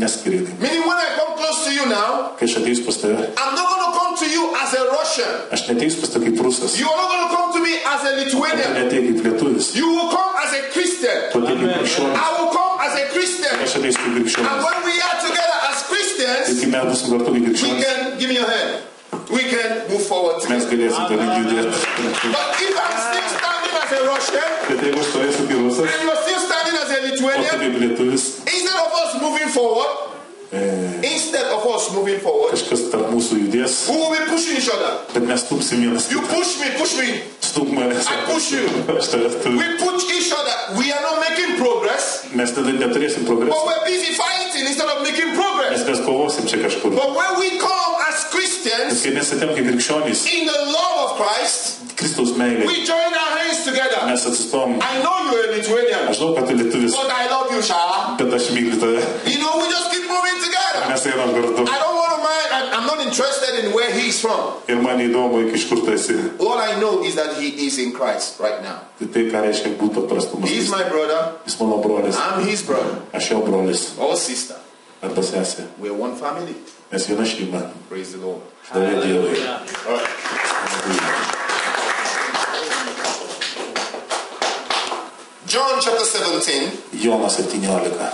neskiriame. Meaning when I come close to you now, Kai aš ateisiu pas tave, I'm not going to come to you as a Russian. aš neteisiu pas tave kaip rusas. You are not going to come to me as a Tu Lithuanian. neteik kaip lietuvis. You will come as a Christian. Tu ateik kaip krikščionis. I will come as a Christian. Aš ateisiu kaip And krikščionis. when we are together as Ir Christians, kai mes būsim kartu kaip we krikščionis, can, give me your hand, we can move forward mes together. galėsim toliau judėti. But if I'm still standing as a Russian, Bet jeigu aš stovėsiu kaip rusas, and you're still standing as a o tu Lithuanian, kaip lietuvis, instead of us moving forward, kažkas tarp mūsų judės, we will be pushing each other. bet mes stumsim vienas You kitą. push me. Stumk manęs. I push you. Aš tave stumiu. We push each other. We are not making progress, Mes tada neturėsim but progreso. we're busy fighting instead of making progress. Nes mes kovosim čia kažkur. But when we come as Christians Kai mes atėm kaip krikščionys, in the love of Christ, Kristaus meilė, we join our hands together. mes atsistom. I know you're a Lithuanian, Aš žinau, kad tu lietuvis, but I love you, Shah. bet aš myliu tave. You know, we just keep moving together. Mes einam kartu. I don't want to mind. I'm not interested in where he's from. Ir man įdomu, iš kur tu esi. All I know is that he is in Christ right now. Tai ką reiškia būtų prastumas. He's my brother. Jis mano brolis. I'm his brother Aš jo brolis. or sister. Arba sesė. We're one family. Mes viena šeima. Praise the Lord. Šlovė Dievui. All right. John chapter 17. Jonas 17.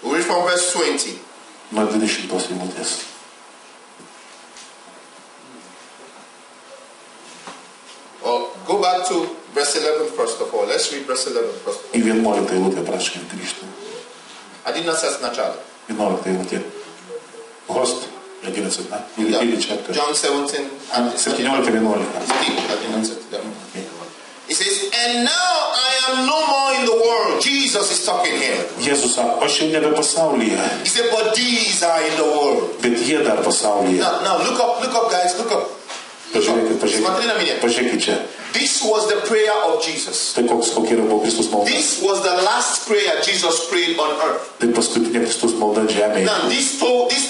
We read from verse 20. Nuo 20 eilutės. Go back to verse 11 first of all. Let's read verse 11 first. Į 11 eilutę prašom grįžti. 11 начало. 11 eilutė. Host. 11, na? Или chapter. John 17 and 17-11. It says, and now I am no more in the world. Jesus is talking here. Jėzus sako, aš jau nebe pasaulyje, He said, but these are in the world. bet jie dar pasaulyje. Now look up guys, look up. Смотри на меня. Pažiūrėkit čia. This was the prayer of Jesus. Tai kokia yra buvo Kristus malda. This was the last prayer Jesus prayed on earth. Tai paskutinė Kristus malda žemėje. Now this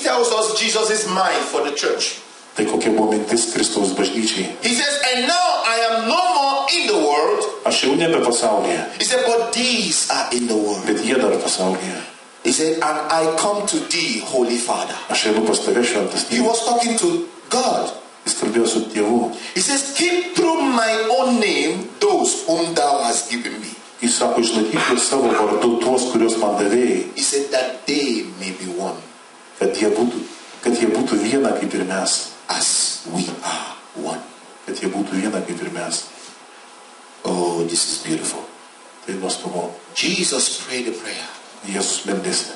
tells us Jesus' mind for the church. Tai kokia buvo mintis Kristaus bažnyčiai. He says, and now I am no more in the world. Aš jau nebe pasaulyje, He said, but these are in the world. bet jie dar pasaulyje. He said, and I come to thee, Holy Father. Aš einu pas tave šventas. He was talking to God. Jis kalbėjo su Dievu. He says, keep through my own name those whom thou hast given me. Jis sako, išlaikyk savo vardu tuos, kuriuos man davėjai, He said that they may be one kad jie būtų viena kaip ir mes. as we are one. Kad jie būtų viena kaip ir mes. Oh, this is beautiful. Tai nuostabu. Jesus prayed a prayer. Jėzus meldėsi.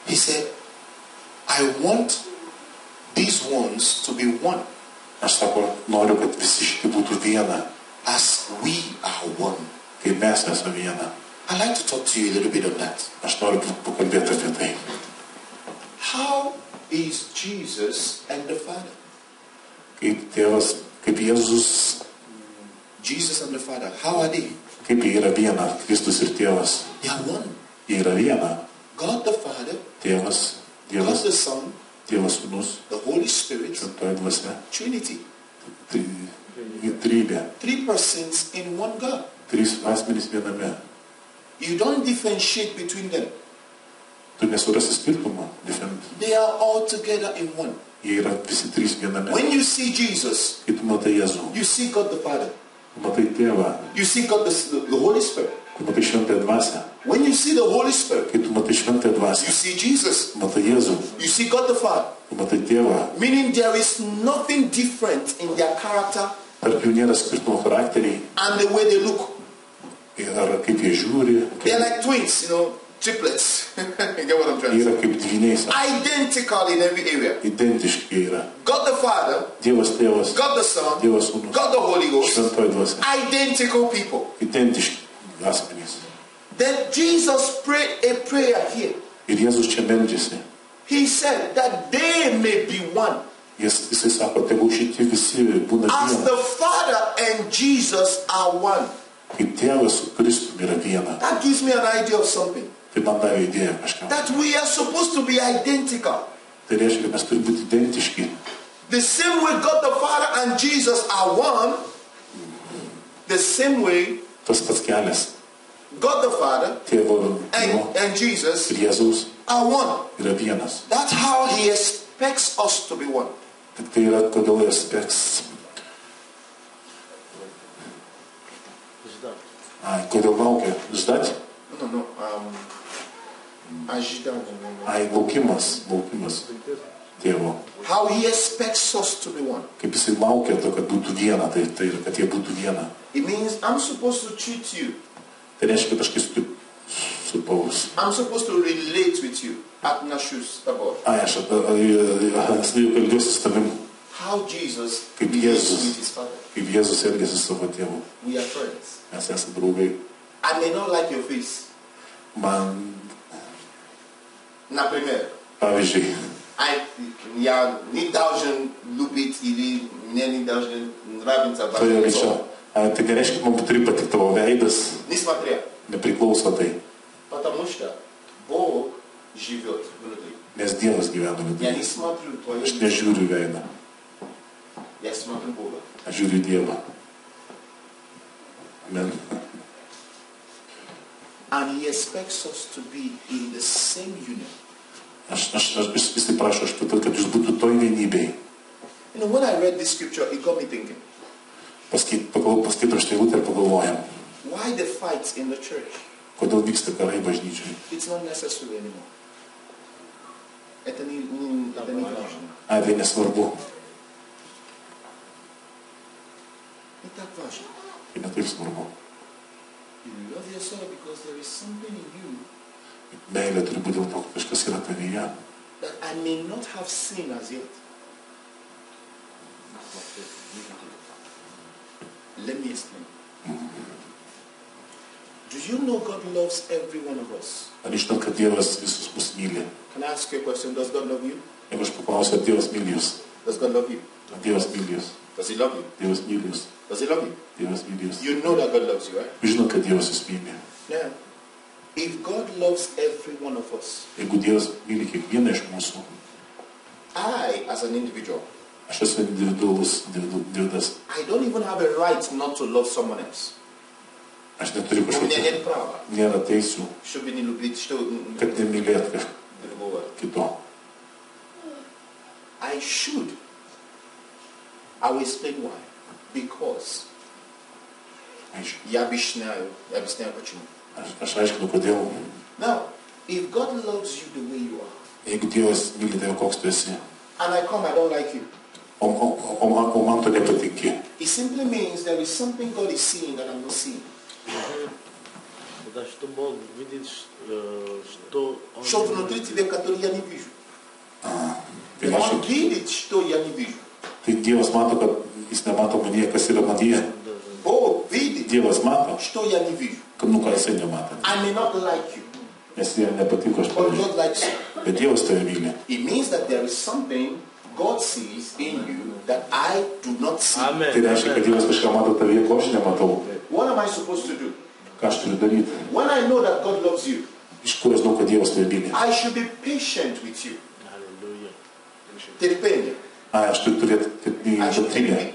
He said, I want these ones to be one Aš sako, noriu, kad visi šitie būtų viena, as we are one. kaip mes esame viena. I'd like to talk to you a little bit on that. Aš noriu pakalbėti apie tai. How is Jesus and the Father? Kaip tėvas, kaip Jėzus, Jesus and the Father, how are they? kaip jie yra viena, Kristus ir tėvas. They are one. Jie yra viena. God the Father, Tėvas, God Dievas, the Son, Tėvas Sūnus, the Holy Spirit, Šventoji Dvasia. Trinity. Tai trybė. 3 persons in one God. 3 asmenys viename. You don't differentiate between them. Tu nesurasi skirtumą. They are all together in one. Jie yra visi 3 viename. When you see Jesus, Kai tu matai Jėzų, you see God the Father. tu matai Tėvą, You see God the Holy Spirit. tu matai Šventąją Dvasią. When you see the Holy Spirit, Kai tu matai Šventąją you Dvasią, see Jesus. tu matai Jėzų, You see God the Father. tu matai Tėvą. Meaning there is nothing different in their character Tarp jų nėra skirtumo charakteriai, and the way they look. ar kaip jie žiūri. They are like twins, triplets. You get what I'm trying to Yra say? kaip dvyniai, Identical in every area. identiški yra. God the Father, Dievas tėvas, God the Son, Dievas sūnus, God the Holy Ghost. šventoji dvasia. Identical people. Identiški asmenys. Then Jesus prayed a prayer here. Ir Jėzus čia meldžiasi. He said that they may be one. Jisai sako, tegul šitie visi būna As viena. the Father and Jesus are one. Kaip tėvas su Kristumi yra viena. That gives me an idea of something. Tai man davė idėją kažką. That we are supposed to be identical. Tai reiškia, kad mes turime būti identiški. The same way God the Father and Jesus are one, the same way Tas pats kelias. God the Father Tėvo and Jesus ir Jėzaus are one. yra vienas. That's how He expects us to be one. Tik tai yra, kodėl jis speks. Kodėl laukia? Ždati? No. Ai, laukimas tėvo. How He expects us to be one. Kaip jisai laukia to, kad būtų viena, tai yra, kad jie būtų viena. It means I'm supposed to treat you. Tai reiškia, kad aš kaip supaus. I'm supposed to relate with you. Ai, aš kalbėsiu su tavim. How Jesus Kaip relates Jėzus, with His Father. kaip Jėzus elgėsi su savo tėvu. We are friends. Mes esame draugai. I may not like your face. Man, Например, pavyzdžiui, я не должен любить или мне не должен нравиться ваше tai лицо. Tai nereiškia, kad man turi patikti tavo veidas, Несмотря. nepriklauso tai. Потому что Бог живет внутри. Nes Dievas gyvena Я viduje. не смотрю твое Aš лицо. nežiūriu į veidą, Я смотрю Бога. aš žiūriu į Dievą. Amen. And He expects us to be in the same union. Jisai prašo, aš patau, kad jūs būtų toj vienybėj. You know, when I read this scripture, it got me thinking, Paskaitom šitą eilutę ir pagalvojam, why the fights in the church? kodėl vyksta karai bažnyčiai. It's not necessary anymore. Это не важно. Ai, tai nesvarbu, Не так важно. tai netaip svarbu. You love yourself because there is something in you Meilė turi būti dėl to, kad kažkas yra tavyje. that I may not have seen as yet. Let me explain. Do you know God loves every one of us? Ar žinot, kad Dievas visus mus myli? Can I ask you a question? Does God love you? Jeigu aš paklausiu, ar Dievas myli jūs? Does God love you? Ar Dievas myli jūs? Does He love you? Dievas myli jūs. Does He love you? Dievas myli jūs. You know that God loves you, right? Jūs žinot, kad Dievas jūs myli. Now, if God loves every one of us, Jeigu Dievas myli kiekvieną iš mūsų, I, as an individual, aš esu individuas. I don't even have a right not to love someone else. Aš neturiu У меня kažkokio, нет права, nėra teisių, чтобы не любить, что kad nemylėt kažko другого. kito. I should. I will explain why. Because я объясняю почему. Aš aiškinu, kodėl. Now, if God loves you the way you are, Jeigu Dievas myli tave, koks tu esi, and I come, I don't like you, o man to nepatinki, it simply means there is something God is seeing that I'm not seeing. Да, что Бог видит, что Он... Что внутри тебя, который я не вижу. tai Он reiškia, видит, что я не вижу. tai Dievas mato, kad jis nemato manyje, kas yra manyje. Бог видит, Dievas mato, что я не вижу. kad ką jisai nemato. I may not like you, Nes jam nepatinka aš but pavyzdžiui. God likes you. Bet Dievas tave myli. It means that there is something God sees in you that I do not see. Amen. Tai reiškia, kad Dievas kažką mato tavyje, ko aš nematau. What am I supposed to do? Ką aš turiu daryti? When I know that God loves you, Iš kur aš žinau, kad Dievas tave myli? I should be patient with you. Аллилуйя. Терпение. Aš turiu turėti I should kantrybę.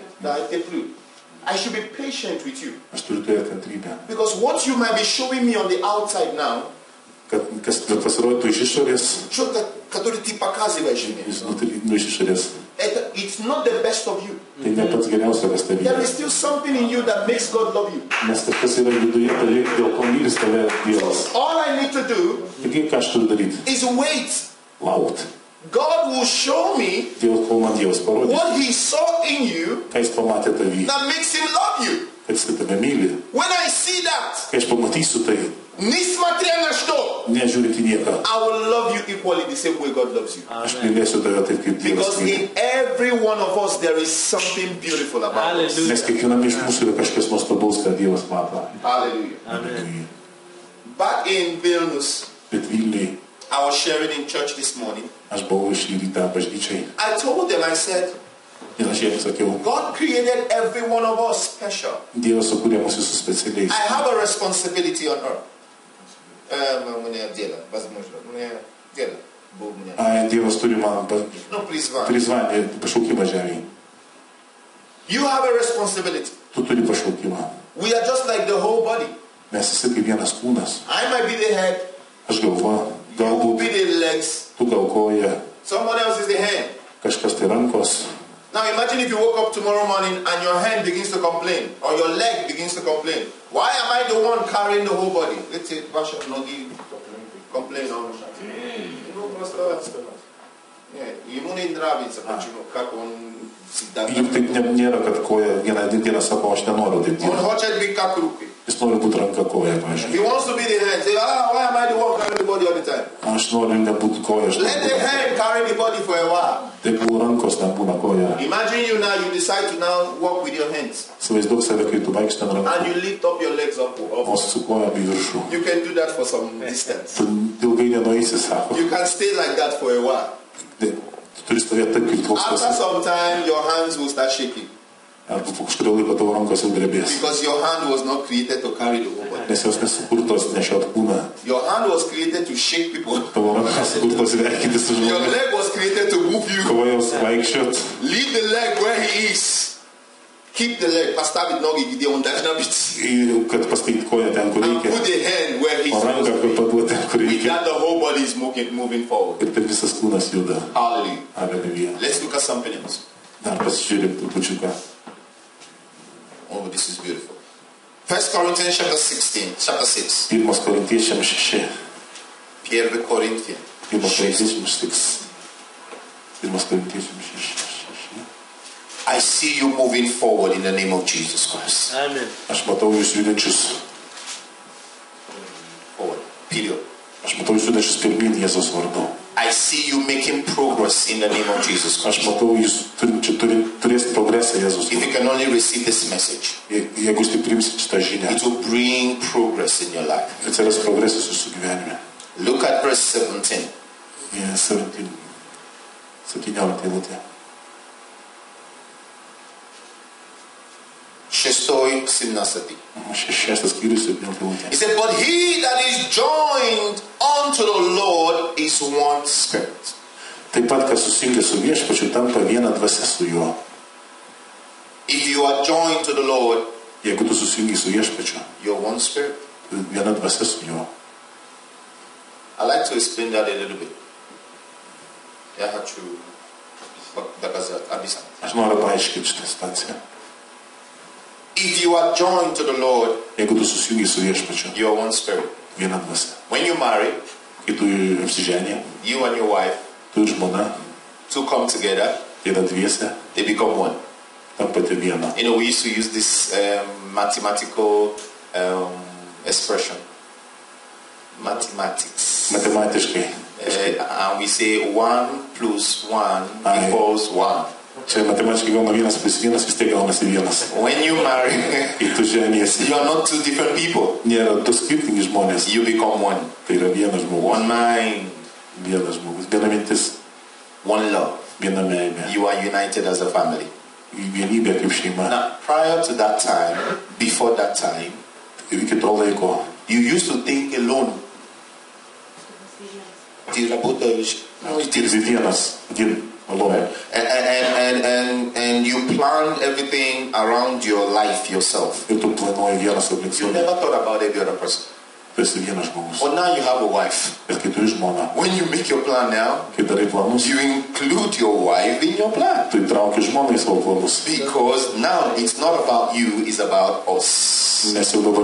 I should be patient with you. Aš turiu turėti kantrybę. Because what you might be showing me on the outside now, Kad kas pasirodytų iš išorės, что-то, которое ты показываешь мне, iš išorės. it's not the best of you. Tai ne pats geriausia, kas There tavyje. is still something in you that makes God love you. Nes kažkas yra viduje, tavyje, dėl ko mylis tave Dievas. All I need to do Taigi, ką aš turiu daryti? is wait. Laukti. God will show me Dievas, kol man Dievas parodys, what He saw in you ką jis pamatė tavyje, that makes Him love you. kad jis tave myli. When I see that, Kai aš pamatysiu tai, Несмотря на что, Nežiūrint į nieką. I will love you equally the same way God loves you. Aš mylėsiu tave taip, kaip Dievas Because myli. in every one of us there is something beautiful about us. Hallelujah. Nes kiekviename iš mūsų yra kažkas nuostabaus, ką Dievas mato. Hallelujah. Amen. Back in Vilnius, Bet Vilniui, I was sharing in church this morning. aš buvau iš rytą bažnyčiai I told them, I said, ir aš jiems sakiau, God created every one of us special. Dievas sukūrė mus visus specialiais. I have a responsibility on earth. Dievas turi man No, please, man. priзвanie, pašaukimą žemėje. You have a responsibility. Tu turi pašaukimą. We are just like the whole body. Mes visi kaip vienas kūnas. I might be the head, Aš galva, you will galbūt be the legs, tu gal koja, someone else is the hand. kažkas tai rankos. Now imagine if you woke up tomorrow morning and your hand begins to complain, or your leg begins to complain. Why am I the one carrying the whole body? Let's say, Basha Nogi complain on ему не нравится, почему, как он всегда. Juk taip nėra, kad koja vieną dieną sako, aš nenoriu taip Он dirbti. хочет быть как руки. Jis nori būti ranka koja, pavyzdžiui. He wants to be the hand. Say, why am I the one carrying the body all the time? Aš noriu nebūti koja, aš Let the noriu. hand carry the body for a while. Taip rankos nebūna koja. Imagine you now, you decide to now walk with your hands. Įsivaizduok save, kai tu vaikšti ant And rankų, you lift up your legs up. o su kojom į viršų. You can do that for some distance. Tu ilgai nenueisi, sako. You can stay like that for a while. Tu turi stovėti taip, kaip After klausosi. some time, your hands will start shaking. Arba po kažkurio laiko tavo rankos jau drebės. Because your hand was not created to carry the whole body. Nes jos nesukurtos nešiot kūną. Your hand was created to shake people. Tavo rankos sukurtos verkinti su Your žmogumi. leg was created to move you. Kojos vaikščiot. Leave the leg where he is. Keep the leg. Pastor with no gigi on that bit. Ir kad pastatyti koją ten, kur And reikia. put the hand where he's O ranką, supposed to kur be. paduoti ten, kur With reikia. that, the whole body is moving forward. Ir taip visas kūnas juda. Hallelujah. Aleluja. Let's look at something else. Dar pasižiūrėk trupučiuką. Oh, this is beautiful. 1 Corinthians chapter 16, chapter 6. 1 Korintiečiams 6. 1 Corinthians 1 6. Korintiečiams 6. 1 Korintiečiams 6. I see you moving forward in the name of Jesus Christ. Amen. Aš matau jūs judančius. Forward. Period. Aš matau jūs judančius pirmyn Jėzaus vardu. I see you making progress in the name of Jesus Aš Christ. matau jūs turėsite progresą Jėzaus If vardu. you can only receive this message, Jeigu jūs tik priimsite šitą žinią, it will bring progress in your life. atsiras progresas jūsų gyvenime. Look at verse 17. 17 eilutė. Шестой, 17. Šeštas skyrius 17 eilutė. He said, but he that is joined unto the Lord is one spirit. Taip pat, kas susijungia su viešpačiu, tampa viena dvasia su juo. If you are joined to the Lord, Jeigu tu susijungi su viešpačiu, you're one spirit. viena dvasia su juo. I like to explain that a little bit. Aš noriu paaiškinti šitą situaciją. If you are joined to the Lord, Jeigu tu susijungi su viešpačiu, you're one spirit. viena dvasia. When you marry, Kai tu apsiženė, you and your wife, tu ir žmona, two come together, yra dviese, they become one. tampate viena. You know, we used to use this mathematical expression. Mathematics. Matematiškai. And we say 1 plus 1 Aye. equals 1. Čia matematiškai gauna 1 plus 1, vis tiek gaunasi 1. When you marry, Kai tu ženiesi, you are not two different people. nėra du skirtingi žmonės. You become one. Tai yra vienas žmogus. One mind, Vienas žmogus. Viena mintis, one love. viena meilė. You are united as a family. Vienybė kaip šeima. Now, prior to that time, before that time, Iki to laiko you used to think alone. ir vienas, alone. And you planned everything around your life yourself. Ir tu planuoji vienas aplink You save. never thought about every other person. Tu esi vienas žmogus. But now you have a wife. Bet kai turi žmoną, When you make your plan now, kai darai planus, you include your wife in your plan. tu įtrauki žmoną į savo planus. Because now it's not about you, it's about us. Nes jau dabar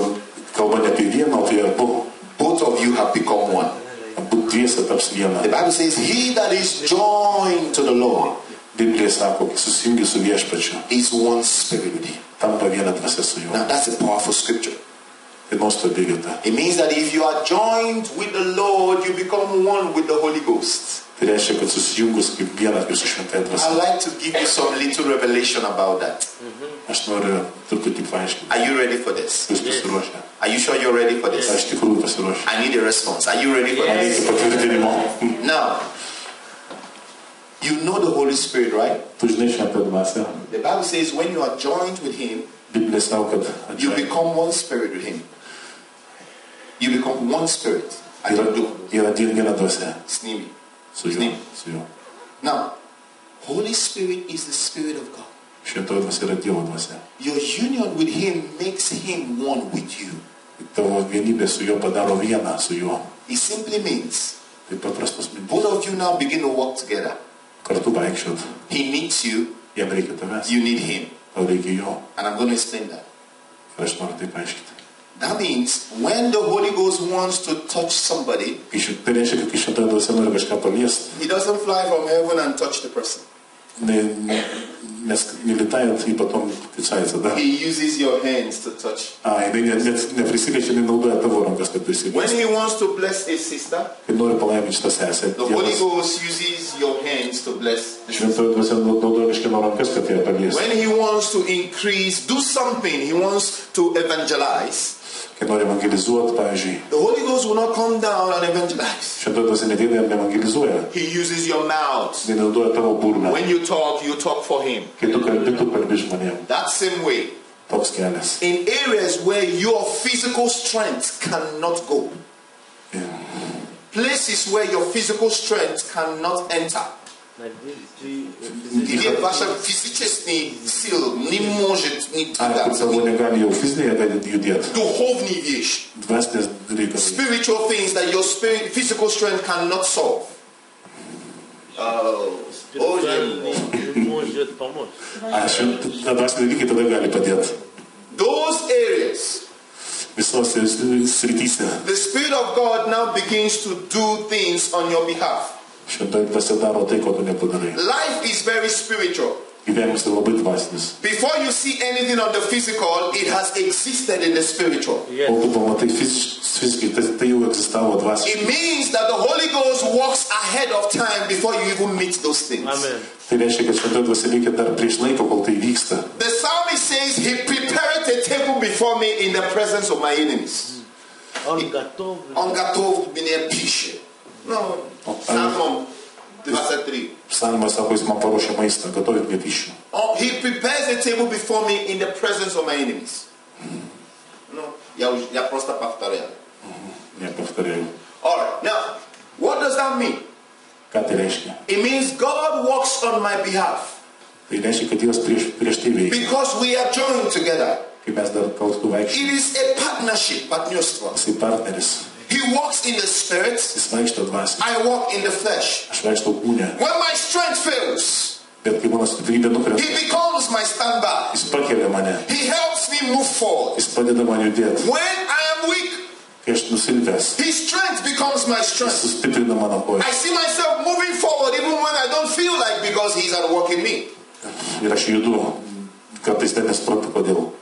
kalba ne apie vieną, o apie abu. Both of you have become one. Abu dviese taps viena. The Bible says, he that is joined to the Lord Biblija sako, kai susijungi su viešpačiu, is one spirit with him. tampa viena dvasia su juo. Now that's a powerful scripture. e nuostabili. It means that if you are joined with the Lord, you become one with the Holy Ghost. Tai reiškia, kad susijungus kaip vienas su šventai I'd dvasia. like to give you some little revelation about that. Aš noriu truputį paaiškinti. Are you ready for this? Jūs pasiruošę? Are you sure you're ready for this? Aš tikrųjų pasiruošę. I need a response. Are you ready for this? Reikia patvirtinimo. Now, you know the Holy Spirit, right? Tu žinai šventą dvasią. The Bible says when you are joined with Him, Biblija sako, kad you become one spirit with Him. You become one spirit. I don't do. yra viena dvasia Sneamy. su juo. Su juo. Now, Holy Spirit is the Spirit of God. Šventoji dvasia yra Dievo dvasia. Your union with Him makes Him one with you. Tavo vienybė su juo padaro vieną su juo. It simply means Tai paprastas mintis. both of you now begin to work together. Kartu vaikščiot. He needs you, Jam reikia tavęs. you need Him. Tau reikia jo. And I'm going to explain that. Ir aš noriu tai paaiškinti. That means when the Holy Ghost wants to touch somebody, Tai reiškia, kad kai šventoji dvasia nori kažką paliesti, He doesn't fly from heaven and touch the person. nes nelitaujant jį patom kicajasi dar. He uses your hands to touch. Jinai net neprisiliečia, jinai naudoja tavo rankas, kad tu When įsiliesi. He wants to bless a sister, Kai nori palaiminti šitą sesę, the Holy Dievas Ghost uses your hands to bless the sister. šventoji dvasia naudoja kažkieno rankas, kad ją paliesti. When He wants to increase, do something, He wants to evangelize, Kai nori evangelizuoti, pavyzdžiui, the Holy Ghost will not come down and evangelize. šventoji dvasia neteina jam evangelizuoja. He uses your mouth. Jinai naudoja tavo burną. When you talk for Him. Kai tu kalbi žmonėm. That same way, Toks kelias. in areas where your physical strength cannot go, places where your physical strength cannot enter. Где ваша физическая сила не может не Kur tavo negali jau fizinėje gali judėti. духовные вещи, Dvasinės reikalai. spiritual things that your physical strength cannot solve. Не может помочь. Dvasiniai dalykai tada gali padėti. Those areas, Visose srityse. the Spirit of God now begins to do things on your behalf. Šventoji dvasia daro tai, ko tu nepadarai. Life is very spiritual. Gyvenimas tai labai dvasinis. Before you see anything on the physical, it has existed in the spiritual. Kol tu pamatai fiziškai, tai jau egzistavo dvasiškai. It means that the Holy Ghost walks ahead of time before you even meet those things. Amen. Tai reiškia, kad šventoji dvasia veikia dar prieš laiką, kol tai vyksta. The psalmist says, He prepared a table before me in the presence of my enemies. Он готов. On готов мне пищи. No, Psalm 23. Psalmas sako, jis man paruošė maistą, готовит мне пищу. He prepares a table before me in the presence of my enemies. No, я просто повторяю. Ne, повторяю. Alright, now, what does that mean? Ką tai reiškia? It means God works on my behalf. Tai reiškia, kad Dievas prieš tai veikia. Because we are joined together. Kai mes dar kartu vaikščiame, It is a partnership, partnerstvo. jisai partneris. He walks in the spirit, Jis vaikšto dvasiai. I walk in the flesh. Aš vaikštau kūne. When my strength fails, Bet kai mano stiprybė nukrenta, He becomes my standby. jis pakelia mane. He helps me move forward. Jis padeda man judėti. When I am weak, Kai aš nusilpęs, His strength becomes my strength. sustiprina mano koją. I see myself moving forward even when I don't feel like, because He's at work in me. Ir aš judu. Kartais net nesuprantu, kodėl.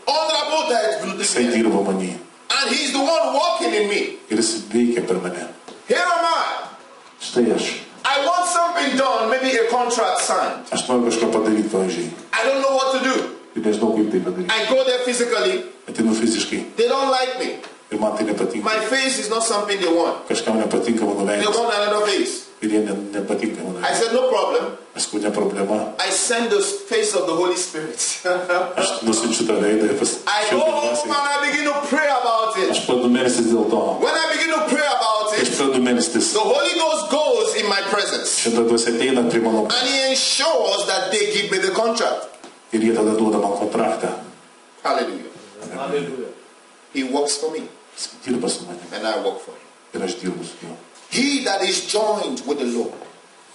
Jisai dirba manį. And He's the one walking in me. Ir jis veikia per mane. Here am I. Štai aš. I want something done, maybe a contract signed. Aš noriu kažką padaryti, pavyzdžiui. I don't know what to do. Ir nežinau, kaip tai padaryti. I go there physically. Ateinu fiziškai. They don't like me. Ir man tai nepatinka. My face is not something they want. Kažkam nepatinka mano They veidas. want another face. Ir jie nepatinka mano I veidas. said, no problem. Aš sakau, ne problema. I send the face of the Holy Spirit. Aš nusinčiu tą veidą ir I go home and I begin to pray about it. Aš pradedu melstis dėl to. When I begin to pray about Aš it, pradedu melstis. the Holy Ghost goes in my presence. Šitą dvasę ateina prie mano. And He ensures that they give me the contract. Ir jie tada duoda man kontraktą. Hallelujah. Hallelujah. He works for me Jis dirba su manim. and I work for Him. Ir aš dirbu su juo. He that is joined with the Lord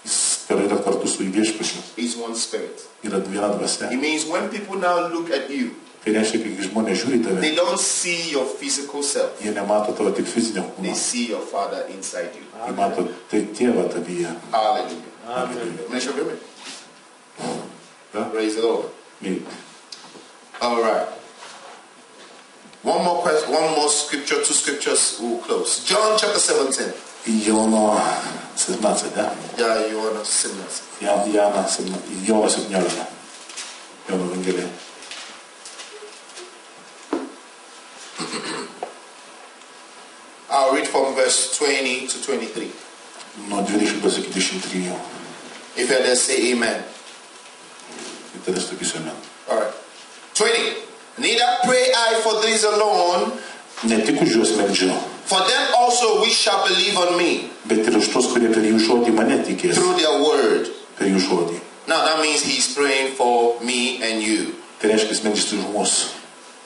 Jis yra kartu su viešpačiu. is one spirit. Yra viena dvasia. It means when people now look at you, Tai reiškia, kai žmonės žiūri į tave, they don't see your physical self. jie nemato tavo tik fizinio They kūno. see your Father inside you. Jie mato tai tėvą tavyje. Hallelujah. Amen. Measure women. Da? Praise the Lord. Ir All right. One more question, one more scripture, two scriptures, we'll close. John chapter 17. Jono 17, ne? Yeah, you want to sing that. Jono 17. Jono Evangelija. I'll read from verse 20 to 23. Nuo 20 iki 23. If you're there, say amen. Ir tada sakysiu amen. Alright. 20. Neither pray I for these alone, Ne tik už juos meldžiu, for them also which shall believe on me bet ir už tos, kurie per jų žodį mane tikės. through their word. Per jų žodį. Now that means he's praying for me and you. Tai reiškia, jis meldžiasi už mus.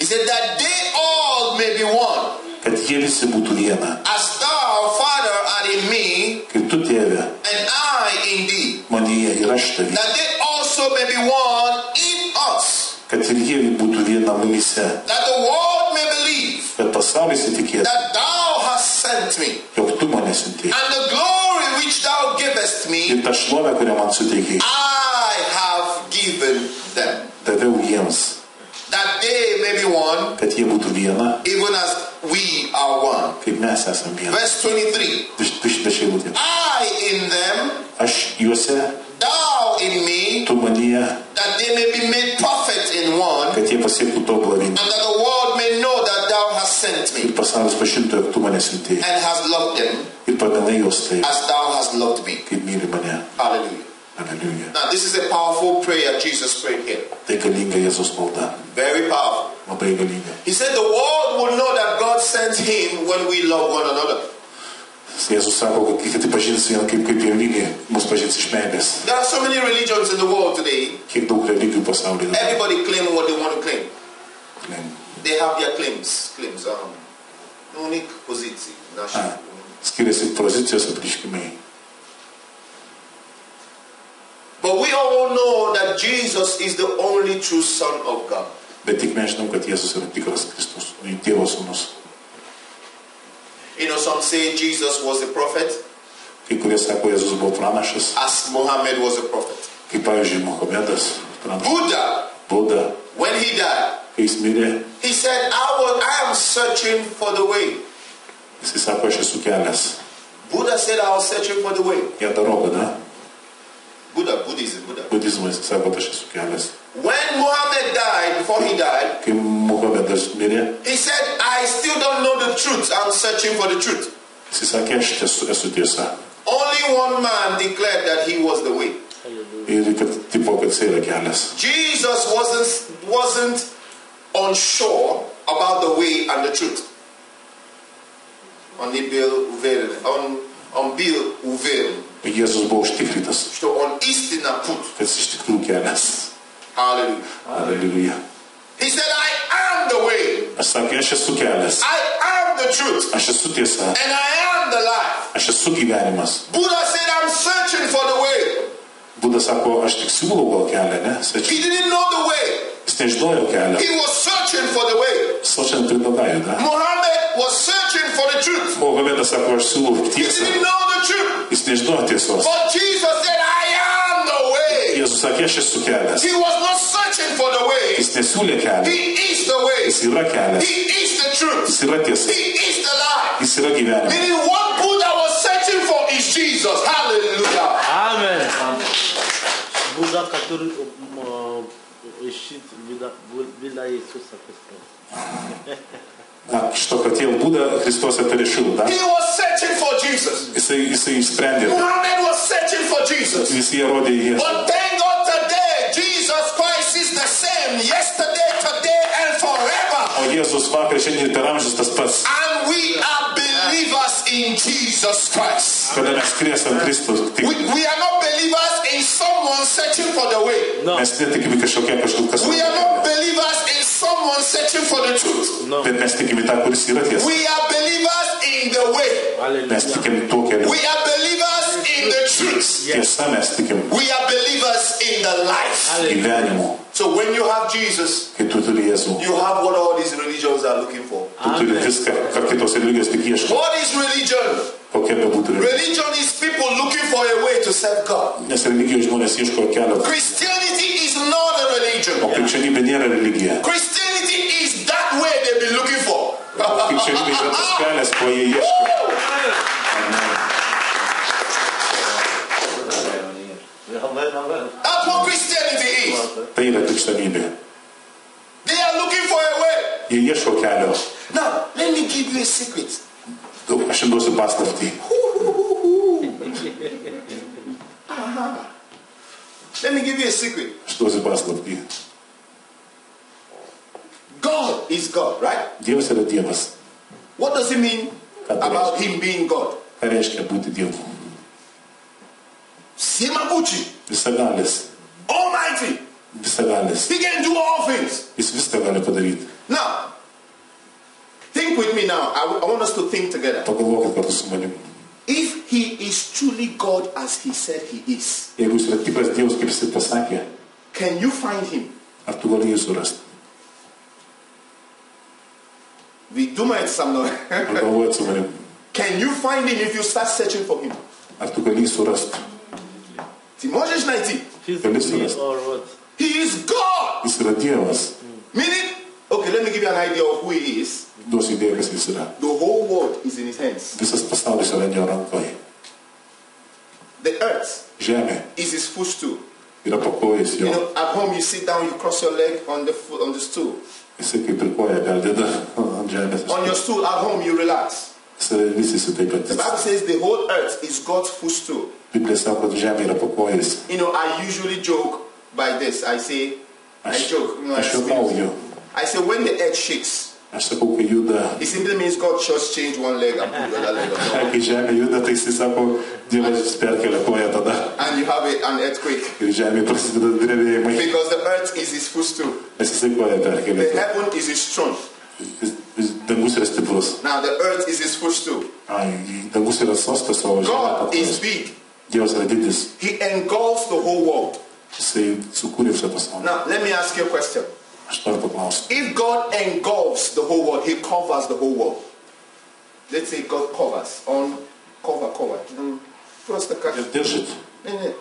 He said that they all may be one, Kad jie visi būtų viena. as thou, Father, art in me, Kai tu, tėve, and I in thee, manyje ir aš tavyje. that they also may be one in us, Kad ir jie būtų viena mumyse. that the world may believe Kad pasaulis įtikėtų, that thou hast sent me, jog tu mane siuntei. and the glory which thou givest me, Ir tą šlovę, kurią man suteikei, I have given them, daviau jiems. that they may be one, Kad jie būtų viena, even as we are one. kaip mes esame viena. Verse 23. 200 eilutė. I in them, Aš juose, thou in me, tu manyje, that they may be made perfect in one, kad jie pasiektų tobulą and vieną. that the world may know that thou hast sent Ir me, pasaulis pažintų, jog tu mane siuntei. and hast loved them Ir pamilai juos taip, as thou hast loved me. kaip myli mane. Hallelujah. Aleliuja. Now this is a powerful prayer Jesus prayed here. Tai galinga Jėzus malda. Very powerful. Labai galinga. He said the world will know that God sent him when we love one another. Jėzus sako, kad kiti pažins vieną kaip jie myli, mus pažins iš meilės. There are so many religions in the world today. Kiek daug religijų pasaulyje. Everybody claim what they want to claim. dabar. They have their claims. Unique position. Skiriasi pozicijos apriškimai. But we all know that Jesus is the only true Son of God. Bet tik mes žinom, kad Jėzus yra tikras Kristus, Dievo sūnus. You know, some say Jesus was a prophet, Kai kurie sako, Jėzus buvo pranašas, as Muhammad was a prophet. kaip pavyzdžiui Mohamedas, pranašas. Buddha, Buda, when he died, kai jis mirė, he said, I am searching for the way. jis sako, aš esu kelias. Buddha said, I was searching for the way. Ja doroga, da? Buddhism. Budizmas, jis sako, aš esu kelias. When Muhammad died, before he died, Kai Mohamedas mirė, he said, I still don't know the truth. I'm searching for the truth. jis sakė, aš esu tiesa. Only one man declared that he was the way. Ir kad tipo, kad jis yra kelias. Jesus wasn't unsure about the way and the truth. On Bill Uvel. Jėzus buvo užtikrintas, Что он истинно путь. kad jis iš tikrųjų kelias. Hallelujah. Aleluja. He said, I am the way. Aš sakė, aš esu kelias. I am the truth. Aš esu tiesa. And I am the life. Aš esu gyvenimas. Buddha said, I'm searching for the way. Buda sako, aš tik siūlau gal kelią, ne? He didn't know the way. Jis nežinojo kelią. He was searching for the way. Sočiant predavaju, da? Muhammad was searching for the truth. Mohamedas sako, aš siūlau He tiesą. didn't know the truth. Jis nežinojo tiesos. But Jesus said, I am the way. Jėzus sakė, aš esu kelias. He was not searching for the way. Jis nesiūlė kelią. He is the way. Jis yra kelias. He is the truth. Jis yra tiesa. He is the life. Jis yra gyvenimas. Meaning what Buddha was searching for is Jesus. Hallelujah. Amen. Buddha, который ищет вида Иисуса Христа. Što хотел Buda, Hristos это решил, да? He was searching for Jesus. Jisai sprendė. Muhammad was searching for Jesus. Visi jie rodė į Jėzų. But thank God today, Jesus Christ is the same yesterday, today, and forever. O Jėzus vakar, šiandien per amžius tas pats. And we are believers in Jesus Christ. Kada mes kriesam Kristus, tik We are not believers in someone searching for the way. No. mes netikime kažkas. We are not believers in someone searching for the truth. No. Bet mes tikime tą, kuris yra tiesa. We are believers in the way. Mes Hallelujah. tikime tuo keliu. We are believers in the truth. Tiesa mes tikime We are believers in the life. gyvenimu. So when you have Jesus, Kai tu turi Jėzų, you have what all these religions are looking for. tu turi viską, ką kitos religijos tik ieško. What is religion? Kokia bebūtų religija. Religion is people looking for a way to serve God. Nes religijos žmonės ieško kelio. Christianity is not a religion. O krikščionybė nėra religija. Christianity is that way they've been looking for. Jie ieško kelio. Now, let me give you a secret. Aš jums duosiu paslaptį. Let me give you a secret. Aš duosiu paslaptį. God is God, right? Dievas yra Dievas. What does it mean about him being God? Ką reiškia būti Dievu? Simabuchi, Visagalis. Almighty. Visagalis. He can do all things. Jis viską gali padaryti. Now, think with me now. I want us to think together. Pagalvokit kartu su manimi. If he is truly God as he said he is, Jeigu jis yra tikras Dievas, kaip jis pasakė, can you find him? ar tu gali jį surasti? We do my exam now. Ar galvojat su manimi? Can you find him if you start searching for him? Ar tu gali jį surasti? Ty możesz najти. Physically or what? He is God. Jis yra Dievas. Meaning, okay, let me give you an idea of who he is. Duosiu idėją, kas jis yra. The whole world is in his hands. Visas pasaulis yra jo rankoje. The earth Žemė is his footstool. yra po kojais You jo. know, at home you sit down, you cross your leg on the stool. Jisai kaip ir koja gal deda ant žemės. On your stool at home you relax. Jisai visisi taip pat. The Bible says the whole earth is God's footstool. Biblija sako, kad žemė yra po kojais. You know, I usually joke by this. I say, I joke. You know, Aš juokauju. I say when the earth shakes, Aš sakau, kai juda, it simply means God just changed one leg and put the other leg on. kai žemė juda, tai jisai sako, Dievas perkelia koją tada. And you have an earthquake. Ir žemė prasideda drebėjimai. Because the earth is his footstool. Nes jisai koją The perkelia. heaven is his throne. Dangus yra stiprus. Now the earth is his footstool. Dangus yra sostas, o žemė God is pakojais. big. Dievas yra didis. He engulfs the whole world. Jisai sukūrė visą pasaulį. Now let me ask you a question. Aš noriu paklausti. If God engulfs the whole world, he covers the whole world. Let's say God covers. On cover. Просто как... Держит. Не.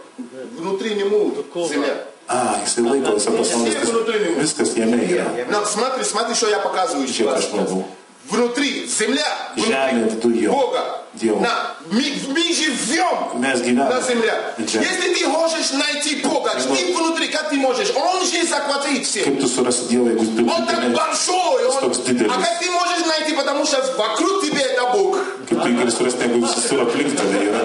Внутри него земля. Jisai laiko visą pasaulį. Viskas jame yra. Но смотри, что я показываю Čia сейчас. aš kalbu. Внутри земля. Žemė viduj jo. Бога. Dievo. Мы живем Mes на gyvename. земле. Žemė. Если ты хочешь найти Бога, ты внутри, как ты можешь? Он же захватит всех. Kaip tu surasi Dievą, jeigu tu Он так большой. toks didelis. А как ты можешь найти, потому что вокруг тебя это Бог. Kaip tu jį gali surasti, jeigu visur aplink tave yra.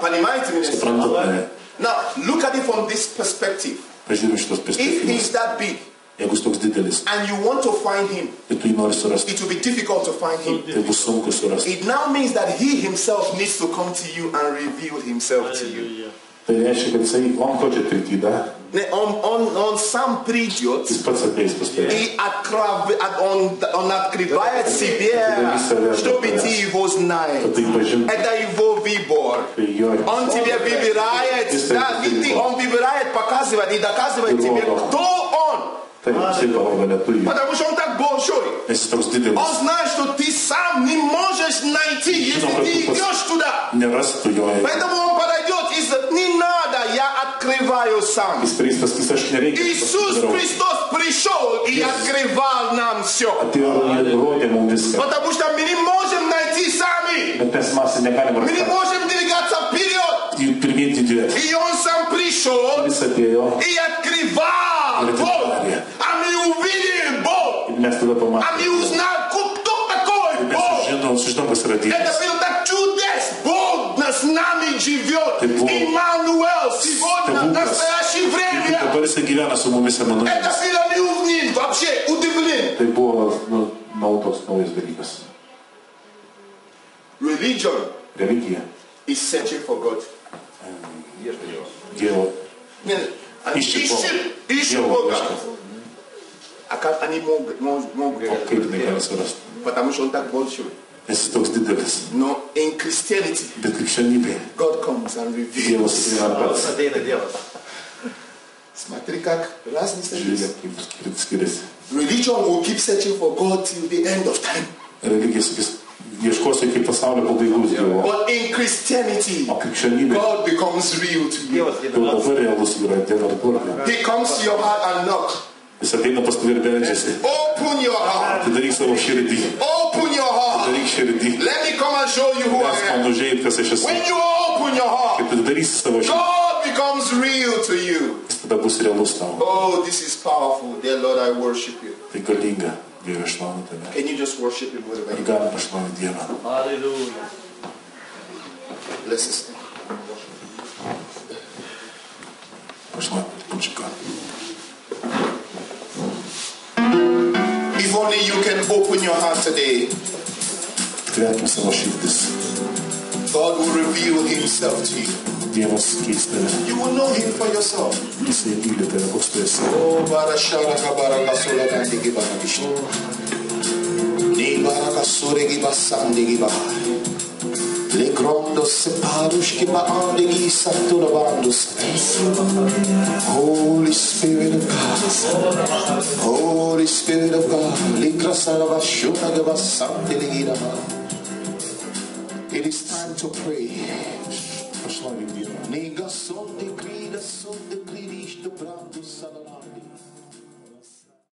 Понимаете меня? Suprantat mane? Now, look at it from this perspective. Pažiūrėjau šitos If perspektyvos. he's that big Jeigu jis toks didelis, and you want to find him, tai tu jį nori surasti, it will be difficult to find him. tai bus sunku surasti. It now means that he himself needs to come to you and reveal himself to you. Hallelujah. Tai reiškia, kad jisai, on хоче прийти, да? Он сам придет Jis pats ateis pas tave. и он открывает себе, чтобы ты его знает. Kad tai pažintų. Это его выбор. Tai jo. Он тебя выбирает, да, он выбирает, показывает и доказывает тебе, кто он. Tai jisai parodo, ne tu jį. Потому что он так большой. Nes jis toks didelis. Он знает, что ты сам не можешь найти, если ты идешь туда. Nerastų jo. Поэтому он подойдет и говорит, не надо, я открываю сам. Jis prieistas, jis aš nereikia. Иисус Христос пришел и открывал нам все. Atėjo ir rodė mums viską. Потому что мы не можем найти сами. Bet mes masę negalim Мы не rasti. можем двигаться вперед. Jį pirmyn didžiuoja. И он сам пришел Jis atėjo и открывал Бог. А мы увидели Бог. ir mes tada А pamatėme. мы узнали, кто такой Mes Бог. sužinom, kas yra Это Dievas. было так чудес. Бог с нами живет. Иммануэл сегодня, в настоящее время. Dabar jisai gyvena su mumis Это Emanuelis. было не вообще удивлен. Tai buvo toks naujas dalykas. Religion Religija. is searching for God. Dievo. Ищет Бога. А как они могут O kaip jinai gali surasti? Потому что он так большой. Nes jis toks didelis. Но in Christianity, Bet krikščionybėje God comes and reveals. Dievas gyvena pats. Смотри, как разница есть. Žiūrėk, kaip skiriasi. Religion will keep searching for God till the end of time. Religija sakys, ieškosiu iki pasaulio pabaigos Dievo. But in Christianity, O krikščionybė God becomes real to you. jau dabar realus yra Dievo duotė. He comes to your heart and knocks. Jis ateina pas tave ir beldžiasi. Open your heart. Atidaryk savo širdį. Open your heart. Atidaryk širdį. Let me come and show you who Mes I man am. užėjai, kas aš esu. When you open your heart, Kai tu atidarysi savo širdį, God becomes real to you. tada bus realus tau. Oh, this is powerful. Dear Lord, I worship you. Tai galinga, Dieve, aš šlovinu tave. Can you just worship him wherever Ar you are? galime pašlovinti Dievą? Hallelujah. Bless his name. Pašlovinti pučiką. If only you can open your heart today, Atverkim savo širdis. God will reveal himself to you. Dievas keis tave. You will know him for yourself. Jisai myli tave, koks tu esi. Oh, barashara baraka sola kandi giba nabishtu. Ni baraka sore giba sandi giba. Le grondo separush giba ande gi santo lavandus. Holy Spirit of God. Holy Spirit of God. Likra salava shuna giba sandi giba. It is time to pray. Pašlovinti Dievą. Nega sonde grida sonde gridish to brando salama.